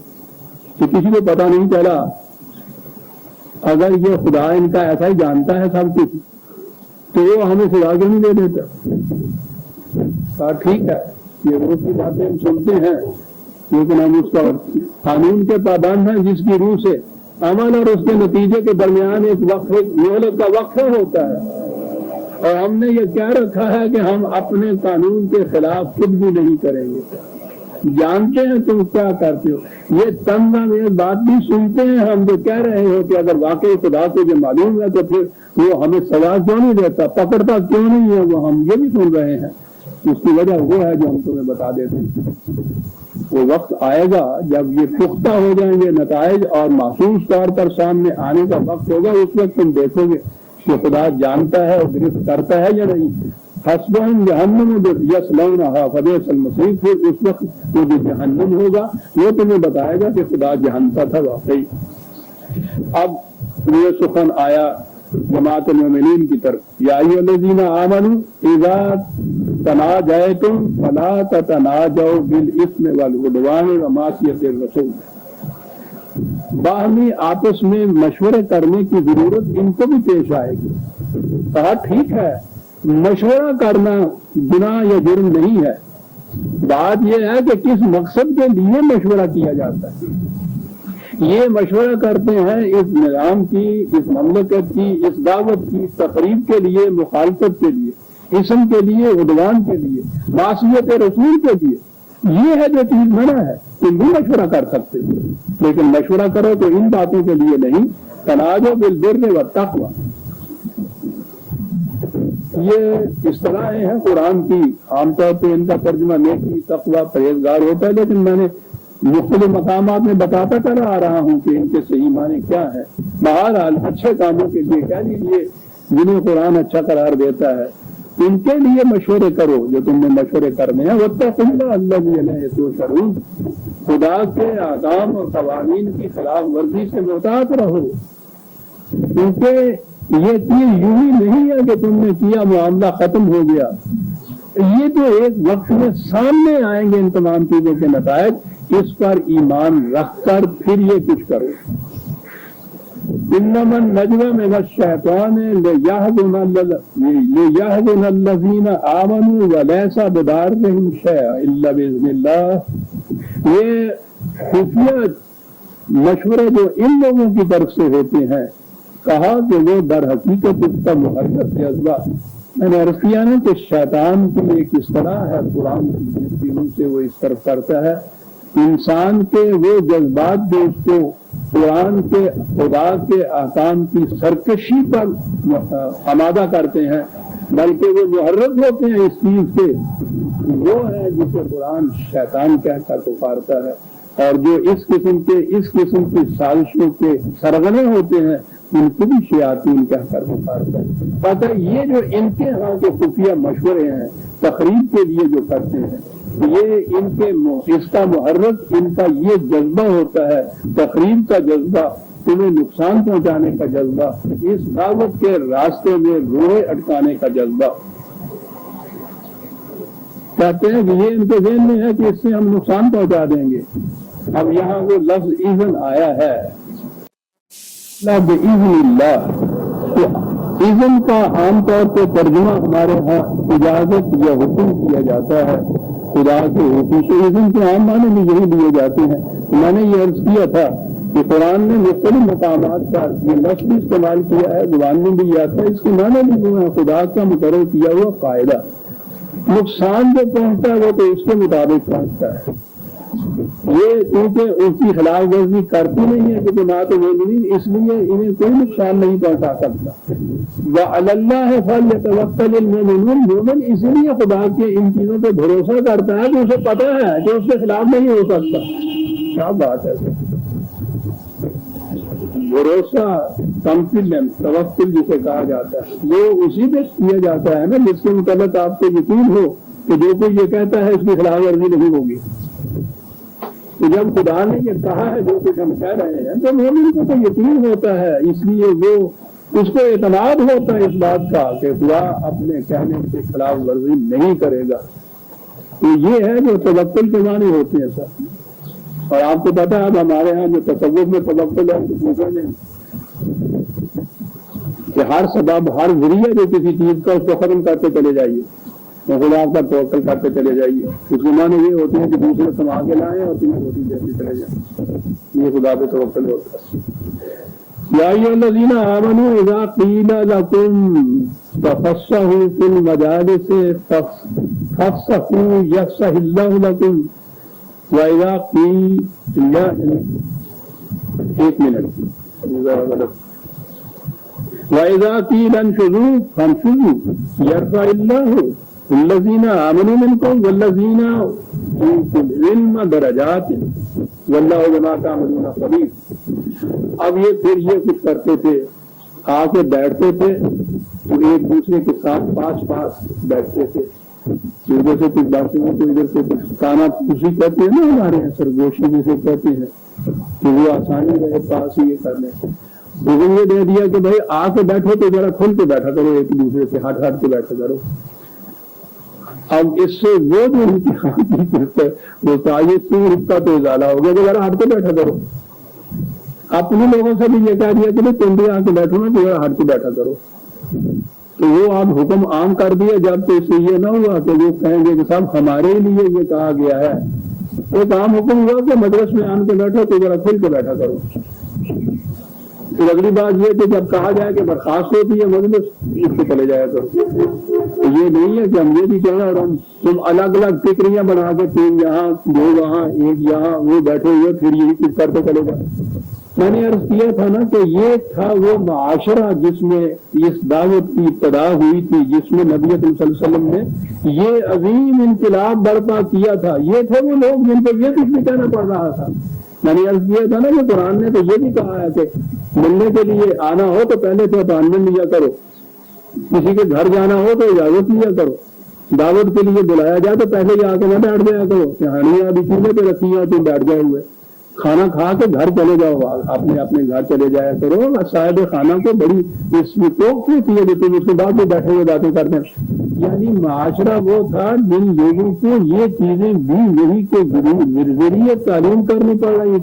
Speaker 2: کہ کسی کو پتہ نہیں چلا. اگر یہ خدا ان کا ایسا ہی جانتا ہے سب کچھ تو وہ ہمیں سزا کیوں نہیں دے دیتا. کہا ٹھیک ہے، یہ روز کی باتیں ہم سنتے ہیں لیکن ہم اس کا قانون کے پابند ہیں جس کی روح سے عمل اور اس کے نتیجے کے درمیان ایک مہلت کا وقفہ ہوتا ہے. اور ہم نے یہ کہہ رکھا ہے کہ ہم اپنے قانون کے خلاف خود بھی نہیں کریں گے. جانتے ہیں تم کیا کرتے ہو. یہ تنظیم میں بات بھی سنتے ہیں ہم جو کہہ رہے ہو کہ اگر واقعی خدا کو جو معلوم ہے تو پھر وہ ہمیں سزا کیوں نہیں دیتا، پکڑتا کیوں نہیں ہے. وہ ہم یہ بھی سن رہے ہیں. اس کی وجہ وہ ہے جو ہم تمہیں بتا دیتے ہیں. وہ وقت آئے گا جب یہ پختہ ہو جائیں گے نتائج اور محسوس طور پر سامنے آنے کا وقت ہوگا. اس وقت تم دیکھو گے کہ خدا جانتا ہے اور گرفت کرتا ہے یا نہیں. حسبہم جہنم یصلونہا فبئس المصیر. پھر اس وقت وہ جو جہنم ہوگا وہ تمہیں بتائے گا کہ خدا جانتا تھا واقعی. اب یہ سخن آیا جماعت المؤمنین کی طرف. یا ایھا الذین آمنوا اذا تناجیتم فلا تتناجوا بالاثم والعدوان ومعصیۃ الرسول. باہمی آپس میں مشورے کرنے کی ضرورت ان کو بھی پیش آئے گی. کہا ٹھیک ہے، مشورہ کرنا گناہ یا جرم نہیں ہے. بات یہ ہے کہ کس مقصد کے لیے مشورہ کیا جاتا ہے. یہ مشورہ کرتے ہیں اس نظام کی، اس مملکت کی، اس دعوت کی تقریب کے لیے، مخالفت کے لیے، اسم کے لیے، عدوان کے لیے، معصیت رسول کے لیے. یہ ہے جو چیز منع ہے. تم بھی مشورہ کر سکتے ہو لیکن مشورہ کرو تو ان باتوں کے لیے نہیں. تناجوا بالبر والتقوی. یہ اصطلاحیں ہیں قرآن کی. عام طور پہ ان کا ترجمہ نیکی، تقوی، پرہیزگار ہوتا ہے، لیکن میں نے مختلف مقامات میں بتاتا چلا آ رہا ہوں کہ ان کے صحیح معنی کیا ہے. بہرحال اچھے کاموں کے لیے کہہ لیجیے جنہیں قرآن اچھا قرار دیتا ہے ان کے لیے مشورے کرو جو تم نے مشورے کرنے ہیں. واتقوا اللہ الذی الیہ تحشرون. خدا کے احکام اور قوانین کی خلاف ورزی سے محتاط رہو کیونکہ یہ چیز یوں ہی نہیں ہے کہ تم نے کیا معاملہ ختم ہو گیا. یہ تو ایک وقت میں سامنے آئیں گے ان تمام چیزوں کے نتائج. اس پر ایمان رکھ کر پھر یہ کچھ کرو. انما النجوى من الشیطان لیحزن الذین آمنوا وليس بضارهم شیئا الا باذن اللہ. یہ خفیہ مشورے جو ان لوگوں کی طرف سے ہوتے ہیں کہا کہ وہ در حقیقت اس کا محرک جذبہ. میں نے عرض کیا نا کہ شیطان کی ایک اصطلاح ہے قرآن کی جس کی روح سے وہ اس طرف کرتا ہے. انسان کے وہ جذبات جو اس کو قرآن کے خدا کے احکام کی سرکشی پر آمادہ کرتے ہیں بلکہ وہ محرک ہوتے ہیں اس چیز سے، وہ ہے جسے قرآن شیطان کہہ کر پکارتا ہے. اور جو اس قسم کی سازشوں کے سرغنے ہوتے ہیں ان کو بھی شیاطین کہہ کر پکارتا ہے. پتہ یہ جو ان کے ہاں کے خفیہ مشورے ہیں تقریب کے لیے جو کرتے ہیں یہ ان کے اس کا محرک ان کا یہ جذبہ ہوتا ہے، تقریب کا جذبہ، تمہیں نقصان پہنچانے کا جذبہ، اس دعوت کے راستے میں روئے اٹکانے کا جذبہ. کہتے ہیں کہ یہ ان کے ذہن میں ہے کہ اس سے ہم نقصان پہنچا دیں گے. اب یہاں وہ لفظ ایذن آیا ہے بِإِذْنِ اللَّهِ. ایذن کا عام طور پہ ترجمہ ہمارے ہاں اجازت یا حکم کیا جاتا ہے. خدا کے حکم سے ایذن کے عام معنی بھی یہی لیے جاتے ہیں. میں نے یہ عرض کیا تھا کہ قرآن نے مختلف مقامات پر یہ لفظ بھی استعمال کیا ہے، زبان میں بھی آتا ہے. اس کے معنی بھی وہ ہے خدا کا مقرر کیا ہوا قاعدہ. نقصان جو پہنچتا ہے وہ تو اس کے مطابق پہنچتا ہے. یہ کیونکہ اس کی خلاف ورزی کرتی نہیں ہے کہ نہ تو مومنین، اس لیے انہیں کوئی نقصان نہیں پہنچا سکتا. وَعَلَى اللَّهِ فَلْيَتَوَكَّلِ الْمُؤْمِنُونَ، مومن اسی لیے خدا کے ان چیزوں پہ بھروسہ کرتا ہے کہ اسے پتہ ہے کہ اس کے خلاف نہیں ہو سکتا. کیا بات ہے، بھروسہ، کانفیڈنس، توکل جسے کہا جاتا ہے، وہ اسی پہ کیا جاتا ہے نا جس کے متعلق آپ کو یقین ہو کہ جو کوئی یہ کہتا ہے اس کی خلاف ورزی نہیں ہوگی. تو جب خدا نے یہ کہا ہے جو کچھ ہم کہہ رہے ہیں تو مومن کو تو یقین ہوتا ہے، اس لیے وہ اس کو اعتماد ہوتا ہے اس بات کا کہ خدا اپنے کہنے کے خلاف ورزی نہیں کرے گا. تو یہ ہے جو توکل کے معنی ہوتے ہیں سر. اور آپ کو پتا ہے اب ہمارے ہاں جو تصوف میں توکل ہے تو پوچھا نہیں کہ ہر سبب، ہر ذریعہ جو کسی چیز کا اس کو ختم کرتے چلے جائیے، خدا آپ کا توکل کرتے چلے جائیے. اس کے معنی یہ ہوتے ہیں کہ دوسرے سما کے لائیں اور تمہیں روٹی دیتے چلے جائیں. یہ خدا پہ توکل ہوتا ہے. یا ایھا الذین آمنوا اذا قیل لکم تفصحوا فی المجالس فافصحوا یفصح اللہ لکم وَإِذَا قِيلَ ایک منٹ وَإِذَا قِيلَ انشُزُوا فَانشُزُوا يَرْفَعِ اللَّهُ الَّذِينَ آمَنُوا مِنكُمْ وَالَّذِينَ أُوتُوا الْعِلْمَ دَرَجَاتٍ وَاللَّهُ بِمَا تَعْمَلُونَ خَبِيرٌ. اب یہ پھر یہ کچھ کرتے تھے، آ کے بیٹھتے تھے تو ایک دوسرے کے ساتھ پاس بیٹھتے تھے. ادھر سے کچھ باتیں ہیں تو ادھر سے کچھ کانا خوشی کہتے ہیں نا ہمارے یہاں سرگوشی جسے کہتے ہیں کہ وہ آسانی رہے پاس ہی یہ کرنے. لیکن یہ دے دیا کہ بھائی آ کے بیٹھو تو ذرا کھل کے بیٹھا کرو، ایک دوسرے سے ہٹ کے بیٹھا کرو. اب اس سے وہ جو امتحان کی وہ تعیت رکھتا تو ازالہ ہو گیا کہ ذرا ہٹ کے بیٹھا کرو. اپنے لوگوں سے بھی یہ کہہ دیا کہ تم بھی آ کے بیٹھو نا تو ذرا ہٹ کے بیٹھا کرو. تو وہ آپ حکم عام کر دیا جب تو اس سے یہ نہ ہوا کہ وہ کہیں گے کہ صاحب ہمارے لیے یہ کہا گیا ہے. ایک عام حکم ہوا کہ مدرس میں آن کے بیٹھو تو ذرا کھل کے بیٹھا کرو. پھر اگلی بات یہ کہ جب کہا جائے کہ برخاست ہوتی ہے مجلس اس سے چلے جایا کرو. یہ نہیں ہے کہ ہم یہ بھی کہنا اور تم الگ الگ فکریاں بنا کے تین یہاں دو وہاں ایک یہاں وہ بیٹھے ہوئے پھر یہی کچھ کرتے چلے جاؤ. میں نے عرض کیا تھا نا کہ یہ تھا وہ معاشرہ جس میں اس دعوت کی ابتدا ہوئی تھی، جس میں نبی صلی اللہ علیہ وسلم نے یہ عظیم انقلاب برپا کیا تھا. یہ تھے وہ لوگ جن کو یہ کچھ بھی کہنا پڑ رہا تھا. میں نے عرض کیا تھا نا کہ قرآن نے تو یہ بھی کہا ہے کہ ملنے کے لیے آنا ہو تو پہلے سے اپائنٹمنٹ لیا کرو، کسی کے گھر جانا ہو تو اجازت لیا کرو، دعوت کے لیے بلایا جائے تو پہلے ہی آ کے نہ بیٹھ جایا کرو. کہانیاں ابھی چولہے پہ رکھی ہیں تو بیٹھ گئے ہوئے. کھانا کھا کے گھر چلے جاؤ، اپنے گھر چلے جایا کرو. صاحب خانہ کو بڑی اس میں توق ہوتی ہے کہ تم اس کے بعد میں بیٹھے ہوئے باتیں کرتے ہیں. یعنی معاشرہ وہ تھا جن لوگوں کو یہ چیزیں بھی نہیں کہ ذریعے تعلیم کرنی پڑ رہی.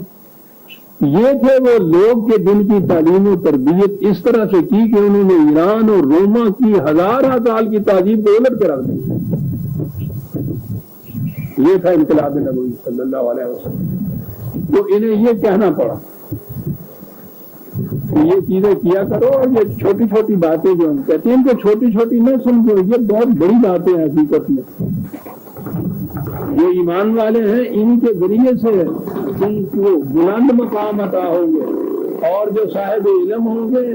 Speaker 2: یہ تھے وہ لوگ کہ جن کی تعلیم و تربیت اس طرح سے کی کہ انہوں نے ایران اور روما کی ہزارہ سال کی تہذیب کو الٹ کے رکھ دی. یہ تھا انقلاب نبوی صلی اللہ علیہ وسلم. تو انہیں یہ کہنا پڑا کہ یہ چیزیں کیا کرو. اور یہ چھوٹی چھوٹی باتیں جو ہم کہتے ہیں ان کو چھوٹی چھوٹی نہ سمجھو، یہ بہت بڑی باتیں ہیں. حقیقت میں جو ایمان والے ہیں ان کے ذریعے سے ان کو بلند مقام عطا ہوں گے، اور جو صاحب علم ہوں گے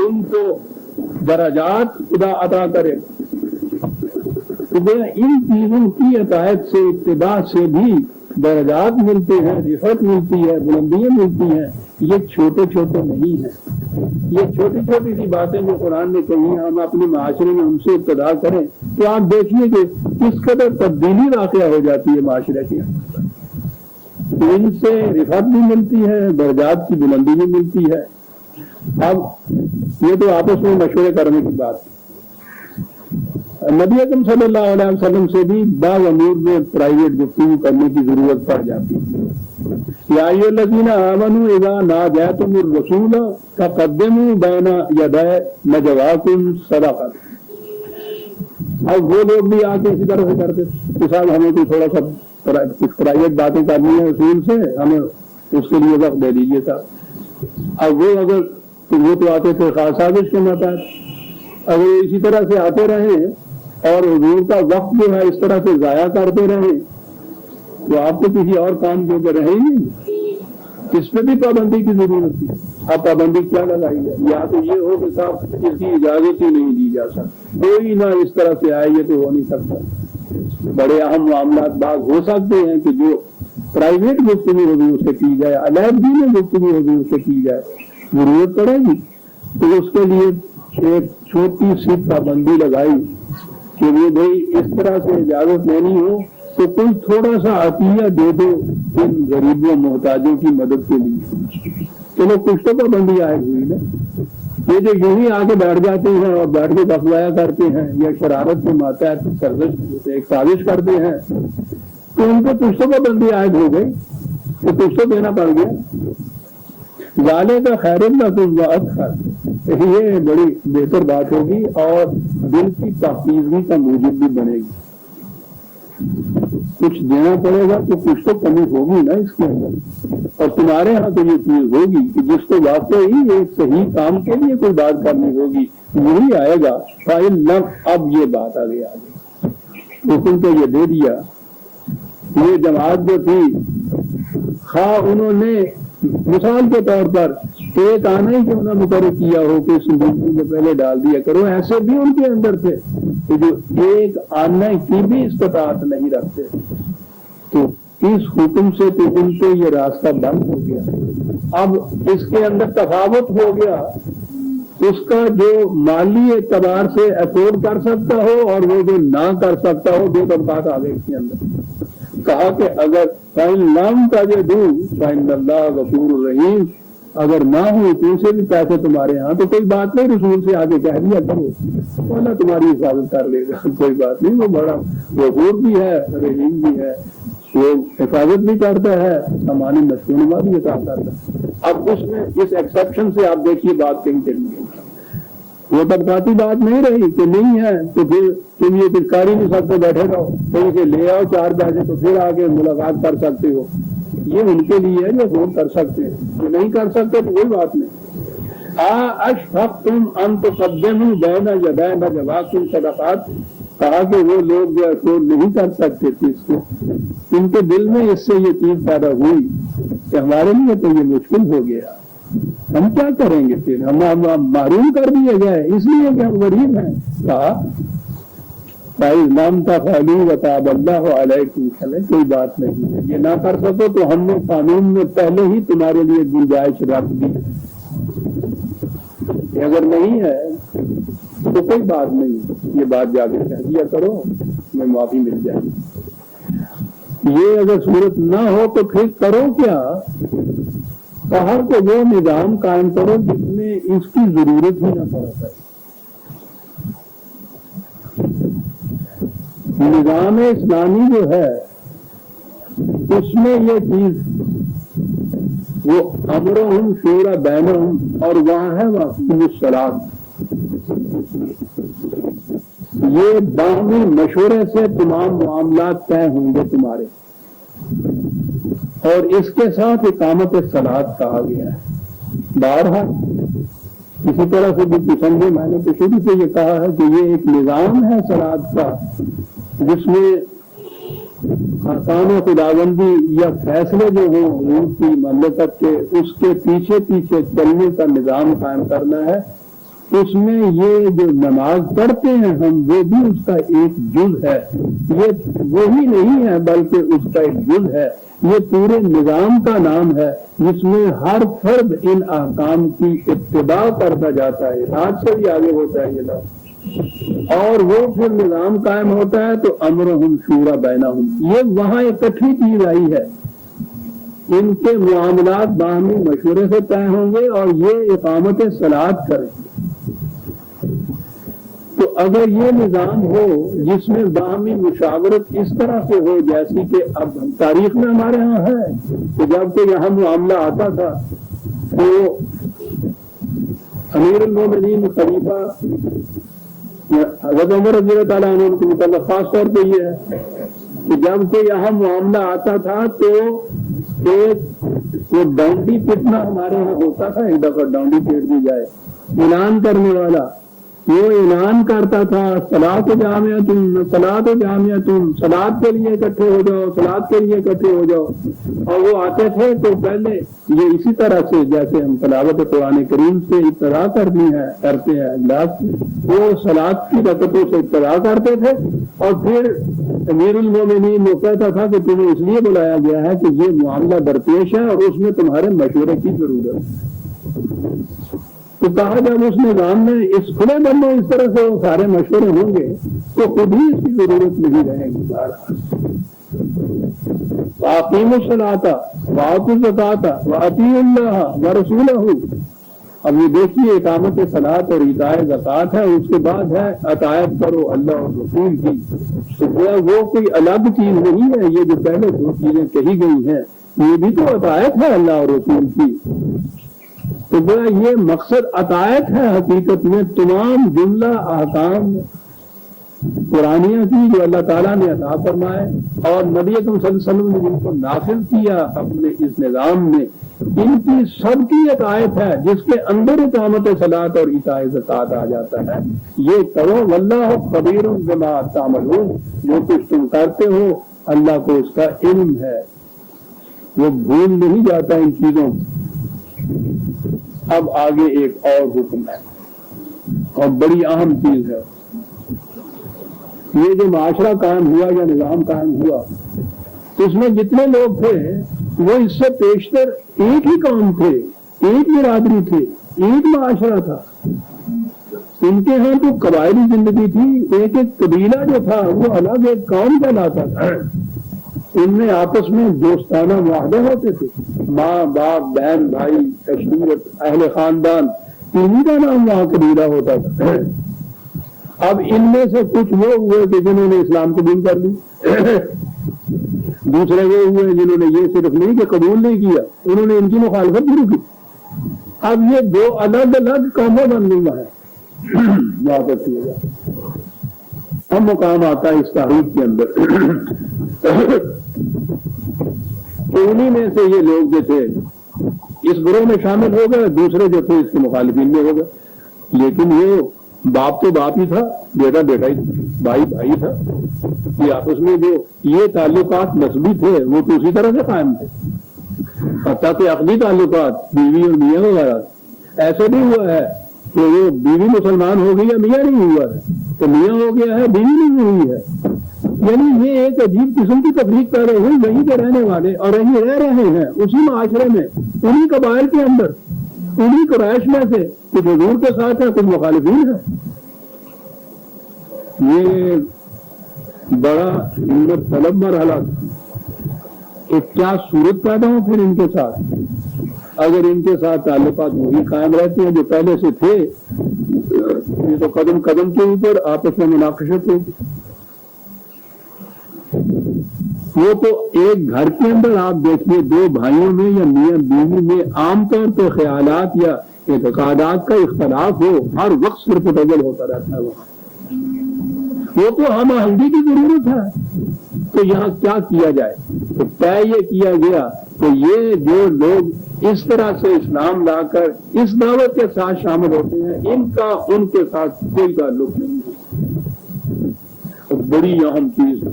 Speaker 2: ان کو درجات خدا عطا کرے. ان چیزوں کی عطایت سے اتباع سے بھی درجات ملتے ہیں، رفعت ملتی ہے، بلندیاں ملتی ہیں. یہ چھوٹے چھوٹے نہیں ہیں. یہ چھوٹی چھوٹی سی باتیں جو قرآن نے کہی ہم اپنے معاشرے میں ان سے ابتدا کریں تو آپ دیکھیے کہ کس قدر تبدیلی واقع ہو جاتی ہے معاشرے کے. ان سے رفعت بھی ملتی ہے، درجات کی بلندی بھی ملتی ہے. اب یہ تو آپس میں مشورے کرنے کی بات. نبی اکرم صلی اللہ علیہ وسلم سے بھی بعض امور میں پرائیویٹ گفتگو کرنے کی ضرورت پڑ جاتی ہے. یا ایھا الذین آمنوا اذا ناجیتم الرسول فقدموا بین یدی نجواکم صدقۃ. اب وہ لوگ بھی آ کے اسی طرح سے کرتے کہ صاحب ہمیں کوئی تھوڑا سا کچھ پرائیویٹ باتیں کرنی ہے رسول سے، ہمیں اس کے لیے وقت دے دیجیے تھا. اب وہ اگر وہ تو آتے تھے خاص سازش کے مطابق، اگر اسی طرح سے آتے رہے اور حضور کا وقت جو ہے اس طرح سے ضائع کرتے رہے تو آپ تو کسی اور کام کے اوپر رہے ہی نہیں. اس پہ بھی پابندی کی ضرورت تھی. اب پابندی کیا لگائی ہے؟ یا تو یہ ہو کہ صاحب اس کی اجازت ہی نہیں دی جا سکتی, کوئی نہ اس طرح سے آئے, یہ تو ہو نہیں سکتا. بڑے اہم معاملات بعض ہو سکتے ہیں کہ جو پرائیویٹ گفتگو حضور سے کی جائے, علیحدگی میں گفتگو حضور سے کی جائے, ضرورت پڑے گی تو اس کے لیے ایک چھوٹی سی پابندی لگائی کہ وہ بھائی اس طرح سے اجازت لینی ہو تو کوئی تھوڑا سا عطیہ دے دو ان غریبوں محتاجوں کی مدد کے لیے. چلو کچھ تو پابندی آئے ہوئی نا. یہ جو یوں ہی آ کے بیٹھ جاتے ہیں اور بیٹھ کے بخلایا کرتے ہیں یا شرارت کے ماتحت ایک سازش کرتے ہیں تو ان کو کچھ تو پابندی عائد ہو گئی تو کچھ تو دینا پڑ گیا. ظالے کا خیر کا کچھ بات ہے, یہ بڑی بہتر بات ہوگی اور دل کی پاکیزگی کا موجب بھی بنے گی. کچھ دینا پڑے گا تو کچھ تو کمی ہوگی نا اس کے اندر, اور تمہارے ہاں تو یہ چیز ہوگی کہ جس کو واقعی ایک صحیح کام کے لیے کوئی بات کرنی ہوگی وہی آئے گا. اب یہ بات آ گئی, حکم تو یہ دے دیا. یہ جماعت جو تھی خواہ انہوں نے مثال کے طور پر ایک آنا ہی کیوں نہ مقرر کیا ہو کہ سندوق میں پہلے ڈال دیا کرو, ایسے بھی ان کے اندر تھے کہ جو ایک آنے کی بھی استطاعت نہیں رکھتے. تو اس حکم سے تو ان کو یہ راستہ بند ہو گیا. اب اس کے اندر تفاوت ہو گیا, اس کا جو مالی اعتبار سے افورڈ کر سکتا ہو اور وہ جو نہ کر سکتا ہو, دو طبقات آ گئے اس کے اندر. کہا کہ اگر فَإِن تَجِدُوا فَإِنَّ اللَّهَ غَفُورٌ رَحِيمٌ, اگر نہ ہوئی تو سے بھی پیسے تمہارے ہاں تو کوئی بات نہیں, رسول سے آگے کہہ دیا کرو, اللہ تمہاری حفاظت کر لے گا, کوئی بات نہیں. وہ بڑا غفور بھی ہے, رحیم بھی ہے, وہ حفاظت بھی کرتا ہے, سامان نشونما بھی عطا کرتا ہے. اب اس میں اس ایکسیپشن سے آپ دیکھیے بات کہیں چلی گئی. وہ طبقاتی بات نہیں رہی کہ نہیں ہے تو پھر تم یہ پچکاری نہیں سکتے, بیٹھے رہو, کہیں سے لے آؤ 4 پیسے تو پھر آگے ملاقات کر سکتے ہو. یہ ان کے لیے ہے جو فون کر سکتے ہیں, جو نہیں کر سکتے تو کوئی بات نہیں. اشفقتم ان تقدموا بین یدی نجواکم صدقات, کہا کہ وہ لوگ جو افورڈ نہیں کر سکتے تھے اس کو, ان کے دل میں اس سے یہ چیز پیدا ہوئی کہ ہمارے لیے تو یہ مشکل ہو گیا, ہم کیا کریں گے, پھر ہم معروم کر دیے گئے اس لیے کہ ہم غریب ہیں. کہا نام کا فعلو وتاب اللہ علیکم, کوئی بات نہیں ہے, یہ نہ کر سکو تو ہم نے قانون میں پہلے ہی تمہارے لیے گنجائش رکھ دی, اگر نہیں ہے تو کوئی بات نہیں, یہ بات جا کے کہہ دیا کرو, میں معافی مل جائے گی. یہ اگر صورت نہ ہو تو پھر کرو کیا, کہا کہ وہ نظام قائم کرو جس میں اس کی ضرورت ہی نہ پڑ سکے. نظام اسلامی جو ہے اس میں یہ چیز وہ امرہم شورا بینہم, اور وہاں ہے واقعی الصلاۃ, یہ باہمی مشورے سے تمام معاملات طے ہوں گے تمہارے, اور اس کے ساتھ اقامت صلاۃ کہا گیا ہے. بہرحال اسی طرح سے بھی سمجھے, میں نے تو شروع سے یہ کہا ہے کہ یہ ایک نظام ہے صلاۃ کا جس میں احکام خداوندی یا فیصلے جو ہوں حضور کی مملکت کے اس کے پیچھے پیچھے چلنے کا نظام قائم کرنا ہے. اس میں یہ جو نماز پڑھتے ہیں ہم وہ بھی اس کا ایک جز ہے, یہ وہی نہیں ہے بلکہ اس کا ایک جز ہے. یہ پورے نظام کا نام ہے جس میں ہر فرد ان احکام کی اتباع کرتا جاتا ہے, آج سے بھی آگے ہوتا ہے یہ لوگ, اور وہ پھر نظام قائم ہوتا ہے تو امرہم شورا بینہم, یہ وہاں اکٹھی چیز آئی ہے. ان کے معاملات باہمی مشورے سے طے ہوں گے اور یہ اقامت صلاۃ کریں گے. تو اگر یہ نظام ہو جس میں باہمی مشاورت اس طرح سے ہو جیسی کہ اب تاریخ میں ہمارے ہاں ہے کہ جب کہ یہاں معاملہ آتا تھا تو امیر المومنین خلیفہ حضرت عمر رضی اللہ تعالیٰ عنہ کے متعلق خاص طور پہ یہ ہے کہ جب کہ یہاں معاملہ آتا تھا تو ایک وہ ڈانڈی پیٹنا ہمارے یہاں ہوتا تھا, ایک دفعہ ڈانڈی پیٹ دی جائے, اعلان کرنے والا وہ اعلان کرتا تھا صلاۃ جامعۃ صلاۃ جامعۃ، صلاۃ کے لیے اکٹھے ہو جاؤ، صلاۃ کے لیے اکٹھے ہو جاؤ. اور وہ آتے تھے تو پہلے یہ اسی طرح سے جیسے ہم تلاوت قرآن کریم سے ابتدا کرتے ہیں اجلاس سے، وہ صلاۃ کی رکعتوں سے ابتدا کرتے تھے. اور پھر امیر المومنین وہ کہتا تھا کہ تمہیں اس لیے بلایا گیا ہے کہ یہ معاملہ درپیش ہے اور اس میں تمہارے مشورے کی ضرورت ہے. تو کہا جب اس نظام میں اس کھلے دل میں اس طرح سے سارے مشورے ہوں گے تو خود ہی اس کی ضرورت نہیں رہے گی. وَأَقِيمُوا الصَّلَاةَ وَآتُوا الزَّكَاةَ وَأَطِيعُوا اللَّهَ وَرَسُولَهُ. اب یہ دیکھیے اقامت صلاۃ اور ایتاء زکوٰۃ ہے، اس کے بعد ہے اطاعت کرو اللہ اور رسول کی. تو وہ کوئی الگ چیز نہیں ہے، یہ جو پہلے دو چیزیں کہی گئی ہیں یہ بھی تو اطاعت ہے اللہ اور رسول کی. تو یہ مقصد اطاعت ہے حقیقت میں تمام جملہ احکام قرآنیہ کی جو اللہ تعالیٰ نے عطا فرمائے اور نبی اکرم صلی اللہ علیہ وسلم نے جن کو نافذ کیا اپنے اس نظام میں، ان کی سب کی اطاعت ہے جس کے اندر اقامت صلاۃ اور ایتاء زکوٰۃ آ جاتا ہے. یہ کرو واللہ خبیر بما تعملون، جو کچھ تم کرتے ہو اللہ کو اس کا علم ہے، وہ بھول نہیں جاتا ان چیزوں کو. اب آگے ایک اور حکم ہے اور بڑی اہم چیز ہے. یہ جو معاشرہ قائم ہوا یا نظام قائم ہوا اس میں جتنے لوگ تھے وہ اس سے پیشتر ایک ہی قوم تھے، ایک برادری تھے، ایک معاشرہ تھا. ان کے ہاں تو قبائلی زندگی تھی، ایک ایک قبیلہ جو تھا وہ الگ ایک قوم کہلاتا تھا. ان میں آپس میں دوستانہ معاہدے ہوتے تھے، ماں باپ بہن بھائی عشیرت اہل خاندان، انہی کا نام وہاں قبیلہ ہوتا تھا. اب ان میں سے کچھ وہ ہوئے کہ جنہوں نے اسلام قبول کر لی، دوسرے وہ ہوئے جنہوں نے یہ صرف نہیں کہ قبول نہیں کیا، انہوں نے ان کی مخالفت شروع کی. اب یہ دو الگ الگ قومیں بن گئی ہیں. واپس کیے گا ہم مقام آتا ہے اس تاریخ کے اندر کہ انہی میں سے یہ لوگ جو تھے اس گروہ میں شامل ہو گئے، دوسرے جو تھے اس کے مخالفین میں ہو گئے. لیکن یہ باپ تو باپ ہی تھا، بیٹا بیٹا ہی تھا، بھائی بھائی تھا. یہ آپس میں جو یہ تعلقات نسبی تھے وہ تو اسی طرح سے قائم تھے. حتیٰ کہ عقدی تعلقات بیوی اور میاں وغیرہ ایسے بھی ہوا ہے کہ وہ بیوی مسلمان ہو گئی یا میاں نہیں ہوا ہے، تو میاں ہو گیا ہے بیوی نہیں ہوئی ہے. یعنی یہ ایک عجیب قسم کی تفریق پیدا ہوئی. وہیں کے رہنے والے اور وہیں رہ رہے ہیں اسی معاشرے میں، انہی قبائل کے اندر، انہی قریش میں سے کچھ حضور کے ساتھ ہیں کچھ مخالفین ہیں. یہ بڑا ہمت طلب مرحلہ ایک کیا صورت پیدا ہو پھر ان کے ساتھ. اگر ان کے ساتھ تعلقات وہی قائم رہتے ہیں جو پہلے سے تھے، یہ تو قدم قدم کے اوپر آپس میں مناقشت ہوگی. وہ تو ایک گھر کے اندر آپ دیکھیے دو بھائیوں میں یا میاں بیوی میں عام طور پہ خیالات یا اعتقادات کا اختلاف ہو، ہر وقت صرف ڈبل ہوتا رہتا ہے. وہ تو ہم آہنگی کی ضرورت ہے. تو یہاں کیا کیا جائے؟ تو طے یہ کیا گیا کہ یہ جو لوگ اس طرح سے اسلام لا کر اس دعوت کے ساتھ شامل ہوتے ہیں ان کا ان کے ساتھ کوئی تعلق نہیں ہے. بڑی اہم چیز ہے.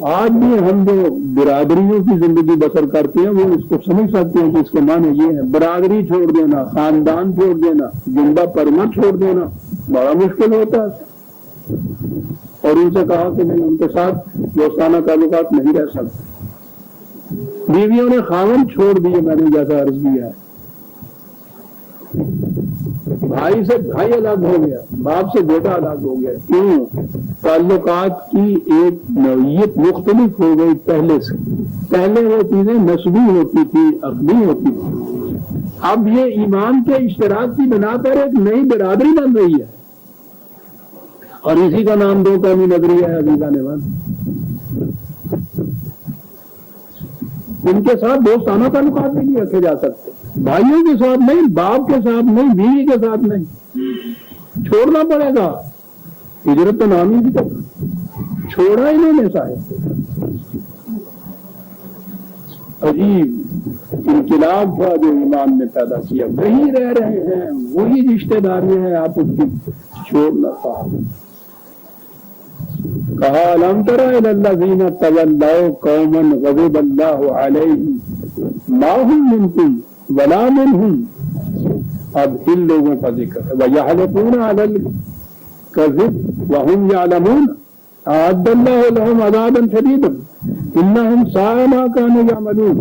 Speaker 2: آج بھی ہم جو برادریوں کی زندگی بسر کرتے ہیں وہ اس کو سمجھ سکتے ہیں کہ اس کے معنی یہ ہے برادری چھوڑ دینا، خاندان چھوڑ دینا، زندہ پرمت چھوڑ دینا بڑا مشکل ہوتا ہے. اور ان سے کہا کہ نہیں، ان کے ساتھ دوستانہ تعلقات نہیں رہ سکتے. بیویوں نے خاوند چھوڑ دیے، میں نے جیسا عرض کیا ہے. بھائی سے بھائی الگ ہو گیا، باپ سے بیٹا الگ ہو گیا. کیوں؟ تعلقات کی ایک نوعیت مختلف ہو گئی پہلے سے. پہلے وہ چیزیں نسبی ہوتی تھی، عقدی ہوتی تھی. اب یہ ایمان کے اشتراک کی بنا پر ایک نئی برادری بن رہی ہے اور اسی کا نام دو قومی نظریہ ہے عزیزان وطن. ان کے ساتھ دوستانہ تعلقات بھی نہیں رکھے جا سکتے، بھائیوں کے ساتھ نہیں، باپ کے ساتھ نہیں، بیوی کے ساتھ نہیں. چھوڑنا پڑے گا. ہجرت تو نام ہی بھی چھوڑا انہوں نے. صاحب عجیب انقلاب تھا جو ایمان نے پیدا کیا، وہی رہ رہے ہیں، وہی رشتے داریاں ہیں، آپ اس کی چھوڑ نہ پاؤ۔ کہا الم تر الی الذین تولوا قوما غضب اللہ علیہم ما هم منکم ولا منهم، اب ان لوگوں کا ذکر ہے، وَيَحْلِفُونَ عَلَى الْكَذِبِ وَهُمْ يَعْلَمُونَ أَعَدَّ اللَّهُ لَهُمْ عَذَابًا شَدِيدًا إِنَّهُمْ سَاءَ مَا كَانُوا يَعْمَلُونَ۔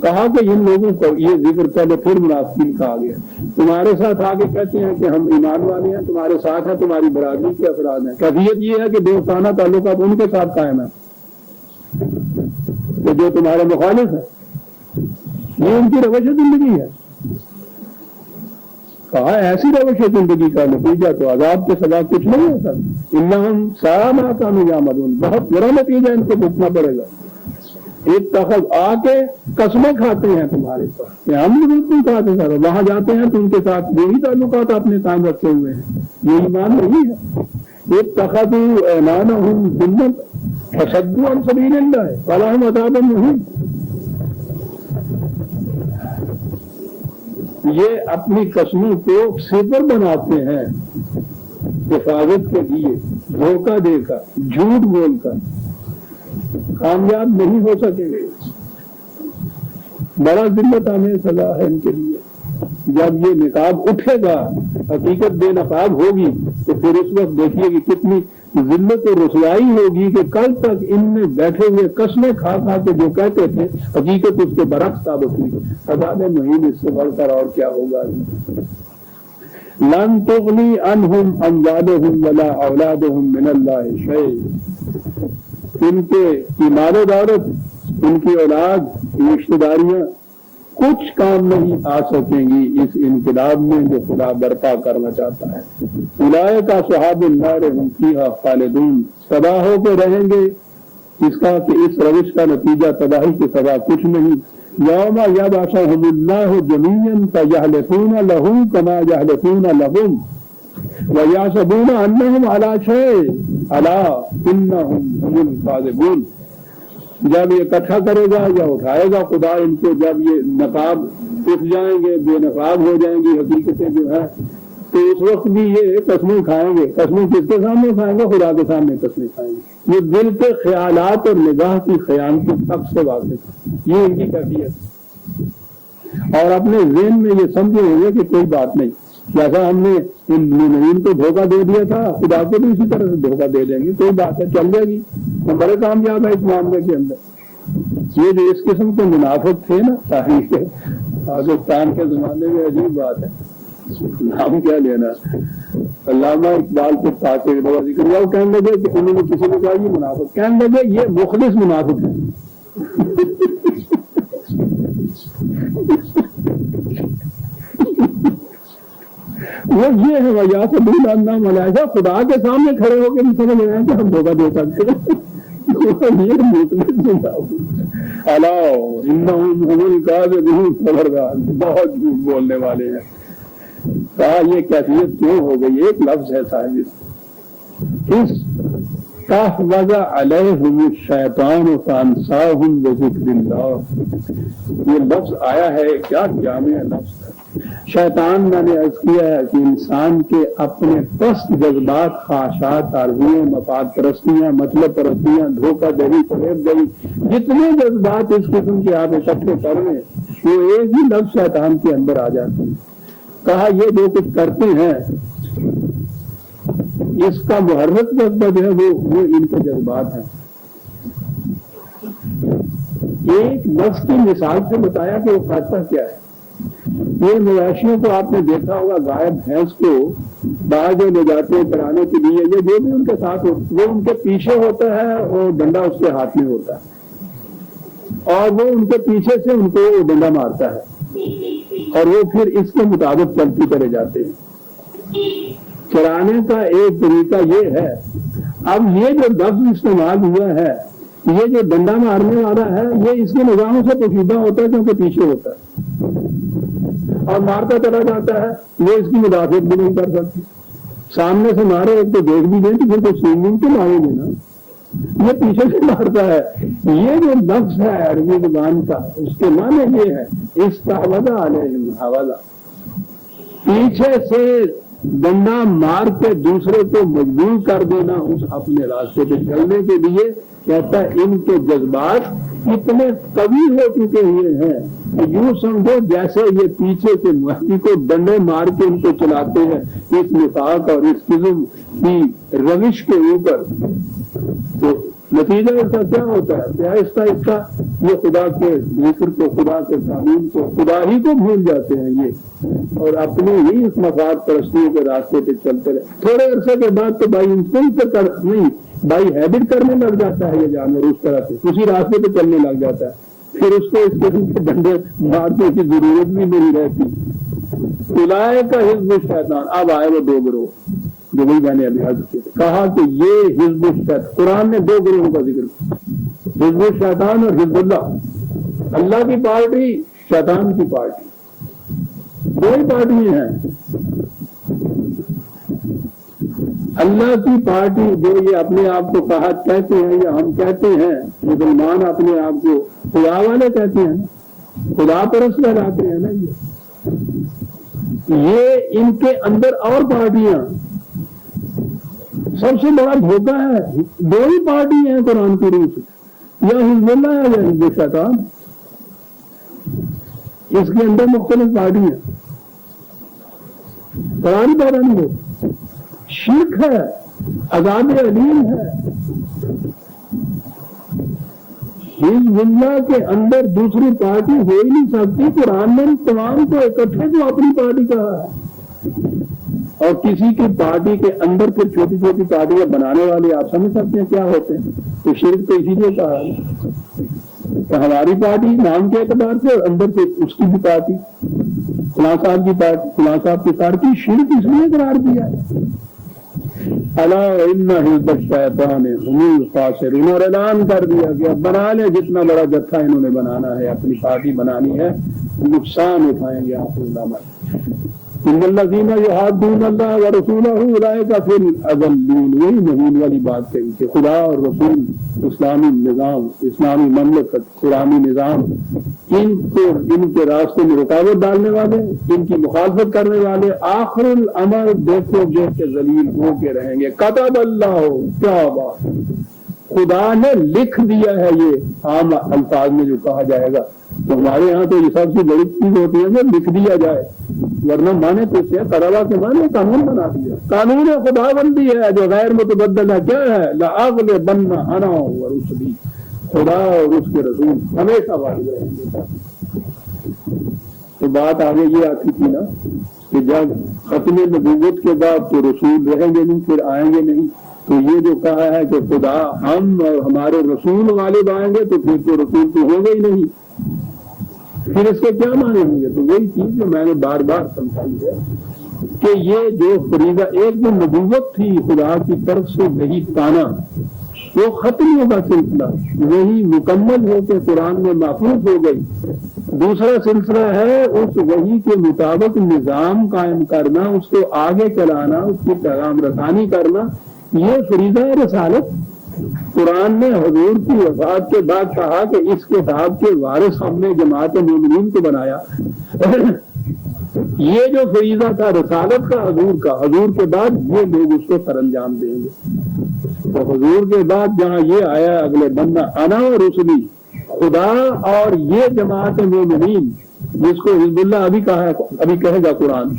Speaker 2: کہا کہ ان لوگوں کو یہ ذکر پہلے پھر منافقین کہا گیا، تمہارے ساتھ آگے کہتے ہیں کہ ہم ایمان والے ہیں، تمہارے ساتھ ہیں، تمہاری برادری کے افراد ہیں، کیفیت یہ ہے کہ دوستانہ تعلقات ان کے ساتھ قائم ہیں کہ جو تمہارے مخالف ہیں، یہ ان کی روش زندگی ہے۔ کہا ایسی روش زندگی کا نتیجہ تو عذاب کے سوا کچھ نہیں ہو سکتا، انہم ساء ما کانوا یعملون، بہت برا نتیجہ ان کو بھگتنا پڑے گا۔ ایک تخت آ کے قسمیں کھاتے ہیں تمہارے پاس کہ ہم بھی بالکل کھاتے سر، وہاں جاتے ہیں تو ان کے ساتھ یہی تعلقات اپنے کام رکھے ہوئے ہیں، یہ ایمان نہیں ہے۔ ایک تخت ایمانہم جنت فصدوا عن سبیل اللہ فلہم عذاب مہین، یہ اپنی قسموں کو صفر بناتے ہیں حفاظت کے لیے، دھوکہ دے کر، جھوٹ بول کر کامیاب نہیں ہو سکیں گے۔ بڑا ذلت ہمیں سزا ہے ان کے لیے۔ جب یہ نقاب اٹھے گا، حقیقت بے نقاب ہوگی، تو پھر اس وقت دیکھیے کہ کتنی ذلت و رسوائی ہوگی کہ کل تک ان میں بیٹھے ہوئے قسمیں کھا کھا کے جو کہتے تھے، حقیقت اس کے برعکس ثابت ہوئی۔ عذاب مہین اس سے بڑھ کر اور کیا ہوگا۔ لن تغنی عنہم اموالہم ولا اولادہم من اللہ شیء، ان کے مال و دولت، ان کی اولاد، رشتہ داریاں کچھ کام نہیں آ سکیں گی اس انقلاب میں جو خدا برپا کرنا چاہتا ہے۔ اولئک اصحاب النار هم فیہا خالدون، تباہوں پہ رہیں گے، اس کا کہ اس روش کا نتیجہ تباہی کے سوا کچھ نہیں۔ یوم یبعثہم اللہ جمیعا فیحلفون لہ کما یحلفون لہم وَيَحْسَبُونَ أَنَّهُمْ عَلَىٰ شَيْءٍ أَلَا إِنَّهُمْ هُمُ الْكَاذِبُونَ، جب یہ اکٹھا کرے گا یا اٹھائے گا خدا ان کو، جب یہ نقاب اٹھ جائیں گے، بے نقاب ہو جائیں گی حقیقتیں جو ہے، تو اس وقت بھی یہ قسمیں کھائیں گے۔ قسمیں کس کے سامنے کھائیں گے؟ خدا کے سامنے قسمیں کھائیں گے۔ یہ دل کے خیالات اور نگاہ کی خیانت سب سے واقف، یہ ان کی کیفیت، اور اپنے ذہن میں یہ سمجھے ہوئے کہ کوئی بات نہیں، جیسا ہم نے ان مومنین کو دھوکہ دے دیا تھا، خدا کو بھی اسی طرح سے دھوکہ دے دیں گے، کوئی بات ہے، چل جائے گی، ہم بڑے کامیاب ہے اس معاملے کے اندر۔ یہ جو اس قسم کے منافق تھے نا تاریخ کے پاکستان کے زمانے میں، عجیب بات ہے، نام کیا لینا، علامہ اقبال کے پاس ذکر ہوا، وہ کہنے لگے کہ انہوں نے کسی نے کہا یہ منافق، کہنے لگے یہ مخلص منافق ہے۔ وہ یہ ہے وجہ سے دل اندام ملائکہ خدا کے سامنے کھڑے ہو کے بھی سمجھ رہے ہیں کہ ہم دھوکہ دے سکتے ہیں۔ الا انہم هم الکاذبون، خبردار بہت جھوٹ بولنے والے ہیں۔ کہا یہ کیفیت کیوں ہو گئی؟ ایک لفظ ہے صاحب، اس استحوذ علیہم الشیطان فانساہم بذکر اللہ، یہ لفظ آیا ہے، کیا جامع لفظ ہے۔ شیطان میں نے عرض کیا ہے کہ انسان کے اپنے پست جذبات، خواہشات، آرزویں، مفاد پرستیاں، مطلب پرستیاں، دھوکہ دہی، فریب دہی، جتنے جذبات اس قسم کے آپ اکٹھے کر رہے ہیں وہ ایک ہی لفظ شیطان کے اندر آ جاتے ہیں۔ کہا یہ جو کچھ کرتے ہیں اس کا محرک جذبہ جو ہے وہ ان کے جذبات ہیں۔ ایک لفظ کی مثال سے بتایا کہ وہ کرتا کیا ہے۔ یہ مویشیوں کو آپ نے دیکھا ہوگا، گائے بھینس کو باہر جو لے جاتے ہیں کرانے کے لیے، یہ جو بھی ان کے ساتھ وہ ان کے پیچھے ہوتا ہے اور ڈنڈا اس کے ہاتھ میں ہوتا ہے، اور وہ ان کے پیچھے سے ان کو ڈنڈا مارتا ہے، اور وہ پھر اس کے مطابق چلتی کرے جاتے ہیں۔ چرانے کا ایک طریقہ یہ ہے۔ اب یہ جو لفظ استعمال ہوا ہے، یہ جو ڈنڈا مارنے والا ہے، یہ اس کے نظاموں سے پوشیدہ ہوتا ہے کیونکہ پیچھے ہوتا ہے اور مارتا چلا جاتا ہے، وہ اس کی مدافعت بھی نہیں کر سکتی۔ سامنے سے مارے ایک تو دیکھ بھی دیں تو پھر کوئی سینگ تو مارے گے نا، یہ پیچھے سے مارتا ہے. یہ جو لفظ ہے عربی زبان کا اس کے معنی یہ ہے استحوذ علیہم حوالہ، پیچھے سے ڈنڈا مار کے دوسرے کو مجبور کر دینا اس اپنے راستے پہ چلنے کے لیے. کہتا ہے ان کے جذبات اتنے قوی ہو چکے ہوئے ہیں کہ یوں سمجھو جیسے یہ پیچھے سے مہدی کو ڈنڈے مار کے ان کو چلاتے ہیں اس نفاق اور اس قسم کی روش کے اوپر. تو نتیجہ اس کا کیا ہوتا ہے؟ آہستہ آہستہ یہ خدا کے ذکر کو، خدا کے قانون کو، خدا ہی کو بھول جاتے ہیں یہ، اور اپنے ہی اس مفاد پرستیوں کے راستے پہ چلتے رہے. تھوڑے عرصے کے بعد تو بائی انسٹنکٹ سے نہیں، بائی ہیبٹ کرنے لگ جاتا ہے یہ جانور اس طرح سے، اسی راستے پہ چلنے لگ جاتا ہے. پھر اس کو اس قسم کے ڈنڈے مارنے کی ضرورت بھی نہیں رہتی. اولئک حزب الشیطان. اب آئے وہ دو گروہ جو وہی میں نے ابھی عرض کیا، کہا کہ یہ حزب الشیطان. قرآن نے دو گروہوں کا ذکر کیا، حزب الشیطان اور حزب اللہ. اللہ کی پارٹی، شیطان کی پارٹی، دو ہی پارٹیاں ہیں. اللہ کی پارٹی جو یہ اپنے آپ کو کہتے ہیں یا ہم کہتے ہیں، مسلمان اپنے آپ کو خدا والے کہتے ہیں، خدا پرست کہلاتے ہیں نا. یہ ان کے اندر اور پارٹیاں. سب سے بڑا دھوکہ ہے دو ہی پارٹی ہیں قرآن کی روح سے، یا حزب اللہ ہے یا حزب شیطان. اس کے اندر مختلف پارٹی ہیں. قرآن پیدا نہیں ہو، شرک ہے، عذاب علیم ہے. حزب اللہ کے اندر دوسری پارٹی ہو ہی نہیں سکتی. قرآن نے تمام کو اکٹھے کو اپنی پارٹی کہا ہے. اور کسی کی پارٹی کے اندر پھر چھوٹی چھوٹی پارٹیاں بنانے والے آپ سمجھ سکتے ہیں کیا ہوتے ہیں. تو شرک تو اسی لیے کہا ہے کہ ہماری پارٹی نام کے اعتبار سے اور اندر سے اس کی بھی پارٹی، فلاں صاحب کی پارٹی، فلاں صاحب کی پارٹی. شرک اس لیے قرار دیا ہے. الا ان حزب الشیطان هم الخاسرون. اور اعلان کر دیا کہ اب بنا لیں جتنا بڑا جتھا انہوں نے بنانا ہے، اپنی پارٹی بنانی ہے، نقصان اٹھائیں گے آپ اللہ. ان الذین یحادون اللہ ورسولہ اولئک فی الاضلین. وہی مہین والی بات کہی کہ خدا اور رسول، اسلامی نظام، اسلامی مملکت، قرآنی نظام، ان کے راستے میں رکاوٹ ڈالنے والے، ان کی مخالفت کرنے والے آخر الامر دیکھو گے کہ ذلیل ہو کے رہیں گے. کتب اللہ، کیا بات، خدا نے لکھ دیا ہے. یہ عام الفاظ میں جو کہا جائے گا تو ہمارے ہاں تو یہ سب سے بڑی چیز ہوتی ہے کہ لکھ دیا جائے، ورنہ مانے تو سے قرابہ کے مانے قانون بنا دیا. قانون خدا بندی ہے جو غیر متبدل ہے. کیا ہے؟ لأغلبن انا ورسلی. خدا اور اس کے رسول ہمیشہ غالب رہیں گے. تو بات آگے یہ آتی تھی نا کہ جب ختم نبوت کے بعد تو رسول رہیں گے نہیں، پھر آئیں گے نہیں. تو یہ جو کہا ہے کہ خدا ہم اور ہمارے رسول غالب آئیں گے تو پھر تو رسول تو ہوگا ہی نہیں. پھر اس کے کیا معنی ہوں گے؟ تو وہی چیز جو میں نے بار بار سمجھائی ہے کہ یہ جو فریضہ، ایک جو نبوت تھی خدا کی طرف سے وہی پانا، وہ ختم ہوگا سلسلہ، وہی مکمل ہو کے قرآن میں محفوظ ہو گئی. دوسرا سلسلہ ہے اس وحی کے مطابق نظام قائم کرنا، اس کو آگے چلانا، اس کی پیغام رسانی کرنا. یہ فریضہ رسالت. قرآن نے حضور کی وفات کے بعد کہا کہ اس کتاب کے وارث ہم نے جماعت مومنین کو بنایا. یہ جو فریضہ تھا رسالت کا، حضور کے بعد یہ لوگ اس کو سر انجام دیں گے. تو حضور کے بعد جہاں یہ آیا اگلے بندہ انا و رسلی، خدا اور یہ جماعت مومنین جس کو حزب اللہ ابھی کہے گا قرآن،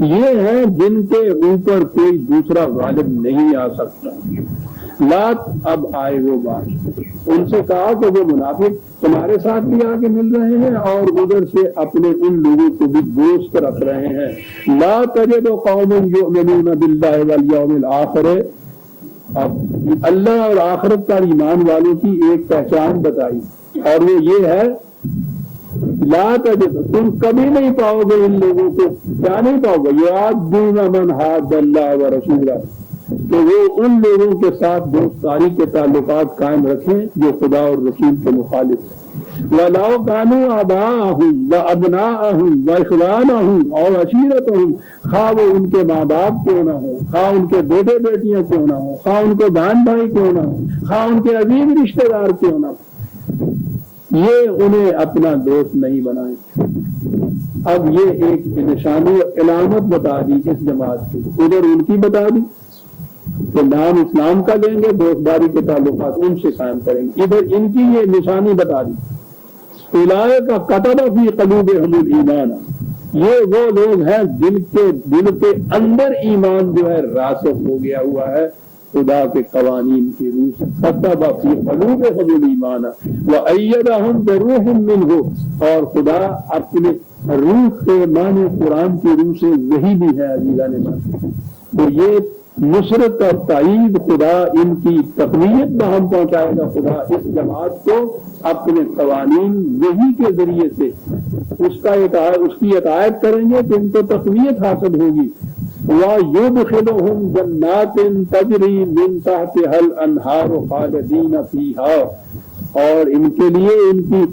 Speaker 2: یہ ہیں جن کے اوپر کوئی دوسرا غالب نہیں آ سکتا. لات اب آئے وہ بات، ان سے کہا کہ وہ منافق تمہارے ساتھ بھی آ کے مل رہے ہیں اور ادھر سے اپنے ان لوگوں کو بھی دوست رکھ رہے ہیں. لا تجد قوم یؤمنون باللہ والیوم الآخر. اب اللہ اور آخرت پر ایمان والوں کی ایک پہچان بتائی اور وہ یہ ہے لا تجد، تم کبھی نہیں پاؤ گے ان لوگوں کو. کیا نہیں پاؤ گے؟ یعدون من حاد اللہ ورسولہ، کہ وہ ان لوگوں کے ساتھ دوستاری کے تعلقات قائم رکھیں جو خدا اور رسول کے مخالف ہیں. وَلَوْ كَانُوا آبَاءَهُمْ وَأَبْنَاءَهُمْ وَإِخْوَانَهُمْ اور عشیرتهم، خواہ وہ ان کے ماں باپ کیوں نہ ہو، خواہ ان کے بیٹے بیٹیاں کیوں نہ ہو، خواہ ان کے بہن بھائی کیوں نہ ہو، خواہ ان کے عزیز رشتہ دار کیوں نہ ہو، یہ انہیں اپنا دوست نہیں بنائیں۔ اب یہ ایک نشانی علامت بتا دی اس جماعت کی، ادھر ان کی بتا دی کہ نام اسلام کا لیں گے، دوستداری کے تعلقات ان سے قائم کریں گے، ادھر ان کی یہ نشانی بتا دی، اولئک کتب فی قلوبہم الایمان، یہ وہ لوگ ہیں دل کے اندر ایمان جو ہے راسخ ہو گیا ہوا ہے خدا کے قوانین کی روح سے، کتب فی قلوبہم الایمان وایدہم بروح منہ، اور خدا اپنے روح کے معنی قرآن کی روح سے وہی بھی ہے عزیزان مان، تو یہ نصرت اور تائید خدا ان کی تقویت باہم پہنچائے گا، خدا اس جماعت کو اپنے قوانین وحی کے ذریعے سے اس کی اطاعت کریں گے کہ ان کو تقویت حاصل ہوگی۔ وَيُدْخِلُهُمْ جَنَّاتٍ تَجْرِي مِن تَحْتِهَا الْأَنْهَارُ خَالِدِينَ فِيهَا، اور ان کے لیے ان کی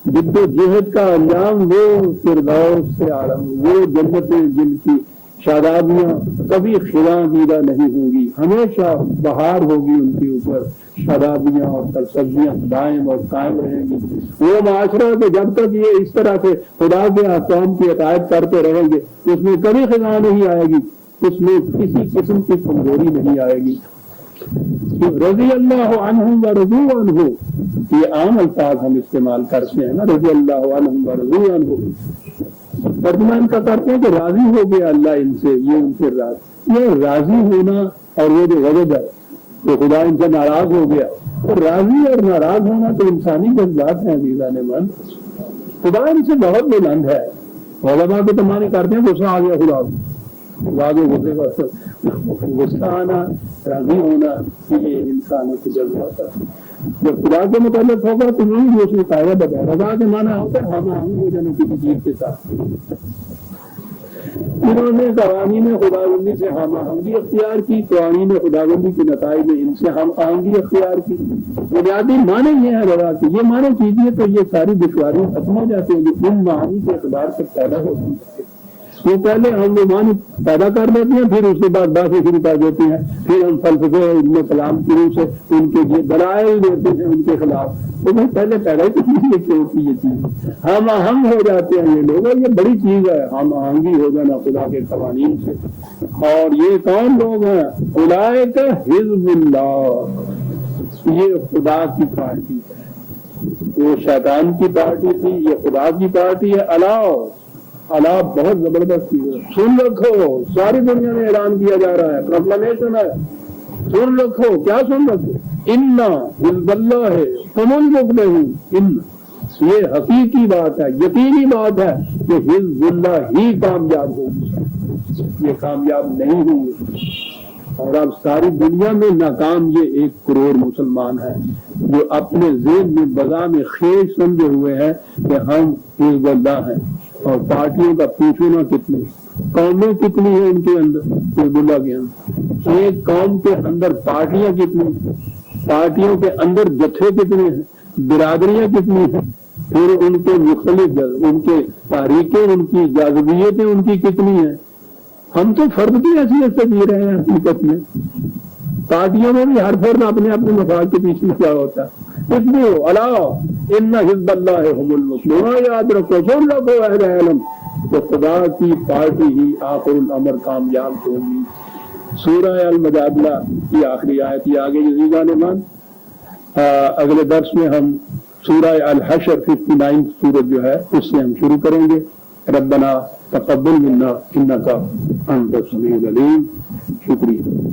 Speaker 2: جد و جہد کا انجام وہ فردوس سے عالم، وہ جنتیں جن کی شادابیاں کبھی خزاں دیدہ نہیں ہوں گی، ہمیشہ بہار ہوگی ان کے اوپر، شادابیاں اور سبزیاں دائم اور قائم رہیں گی۔ وہ معاشرہ کہ جب تک یہ اس طرح سے خدا کے احکام کی اطاعت کرتے رہیں گے اس میں کبھی خزاں نہیں آئے گی، اس میں کسی قسم کی کمزوری نہیں آئے گی۔ رضی اللہ عنہم ورضوا عنہ، یہ عام الفاظ ہم استعمال کرتے ہیں نا، رضی اللہ عنہم ورضوا عنہ، ترجمہ ان کا کرتے ہیں کہ راضی ہو گیا اللہ ان سے، یہ ان سے راضی، یہ راضی ہونا اور وہ جو غضب ہے تو خدا ان سے ناراض ہو گیا، تو راضی اور ناراض ہونا تو انسانی جذبات ہیں عزیزان من، خدا ان سے بہت بلند ہے۔ علماء کے تمہاری کرتے ہیں غصہ آ گیا خدا کے غصے کا، غصہ آنا راضی ہونا یہ انسانوں کے جذبات ہے۔ جب خدا کے متعلق ہوگا تو نہیں جو اس نے قاعدہ بتایا، رضا کے معنی ہوتا ہے ہم آہنگ ہو جانے کسی چیز کے ساتھ، انہوں نے قوانین خداوندی سے ہم آہنگی اختیار کی، قوانین خداوندی کے نتائج میں ان سے ہم آہنگی اختیار کی۔ بنیادی معنی یہ ہے رضا کی، یہ معنی کیجیے تو یہ ساری دشواریاں ختم ہو جاتی ہیں جو ان معانی کے اعتبار سے پیدا ہوتی ہیں۔ وہ پہلے ہم وہ معنی پیدا کر دیتے ہیں، پھر اس کے بعد باتیں شروع کر دیتے ہیں، پھر ہم فلسفے علم کلام کی روح سے ان کے یہ دلائل دیتے ہیں ان کے خلاف، تو وہ پہلے پیدا ہی نہیں ہوتی یہ چیز، ہم آہنگ ہو جاتے ہیں یہ لوگ، یہ بڑی چیز ہے ہم آہنگی ہو جانا خدا کے قوانین سے۔ اور یہ کون لوگ ہیں؟ اولئک حزب اللہ، یہ خدا کی پارٹی ہے، وہ شیطان کی پارٹی تھی، یہ خدا کی پارٹی ہے۔ اللہ بہت زبردست چیز ہے، سن رکھو، ساری دنیا میں اعلان کیا جا رہا ہے، پروکلمیشن ہے، سن رکھو، کیا سن رکھو؟ اِنَّ حِزْبَ اللَّهِ هُمُ الْمُفْلِحُونَ، یہ حقیقی بات ہے، یقینی بات ہے کہ حزب اللہ ہی کامیاب ہوگی، یہ کامیاب نہیں ہوں گے۔ اور اب ساری دنیا میں ناکام یہ 1 کروڑ مسلمان ہیں جو اپنے ذہن میں بزام خیش سمجھے ہوئے ہیں کہ ہم حزب اللہ ہیں، اور پارٹیوں کا پوچھو نہ کتنی، قومیں کتنی ہیں ان کے اندر، حزب اللہ کے اندر، ایک قوم کے اندر پارٹیاں کتنی، پارٹیوں کے اندر جتھے کتنے ہیں، برادریاں کتنی ہیں، پھر ان کے مختلف ان کے تاریخیں، ان کی جاذبیتیں ان کی کتنی ہیں۔ ہم تو فرد کی حیثیت سے جی رہے ہیں حقیقت میں، پارٹیوں میں بھی ہر فرد اپنے اپنے مفاد کے پیچھے کیا ہوتا ہے۔ اس لیے اللہ ان حزب اللہ هم المفلحون، یاد رکھو، سن رکھو اہل علم، کہ خدا کی پارٹی ہی آخر الامر کامیاب ہوگی۔ سورہ المجادلہ کی آخری آیت یہ آگے عزیزان مان، اگلے درس میں ہم سورہ الحشر 59 سورت جو ہے اس سے ہم شروع کریں گے۔ ربنا تقبل منا انک انت السمیع العلیم۔ شکریہ۔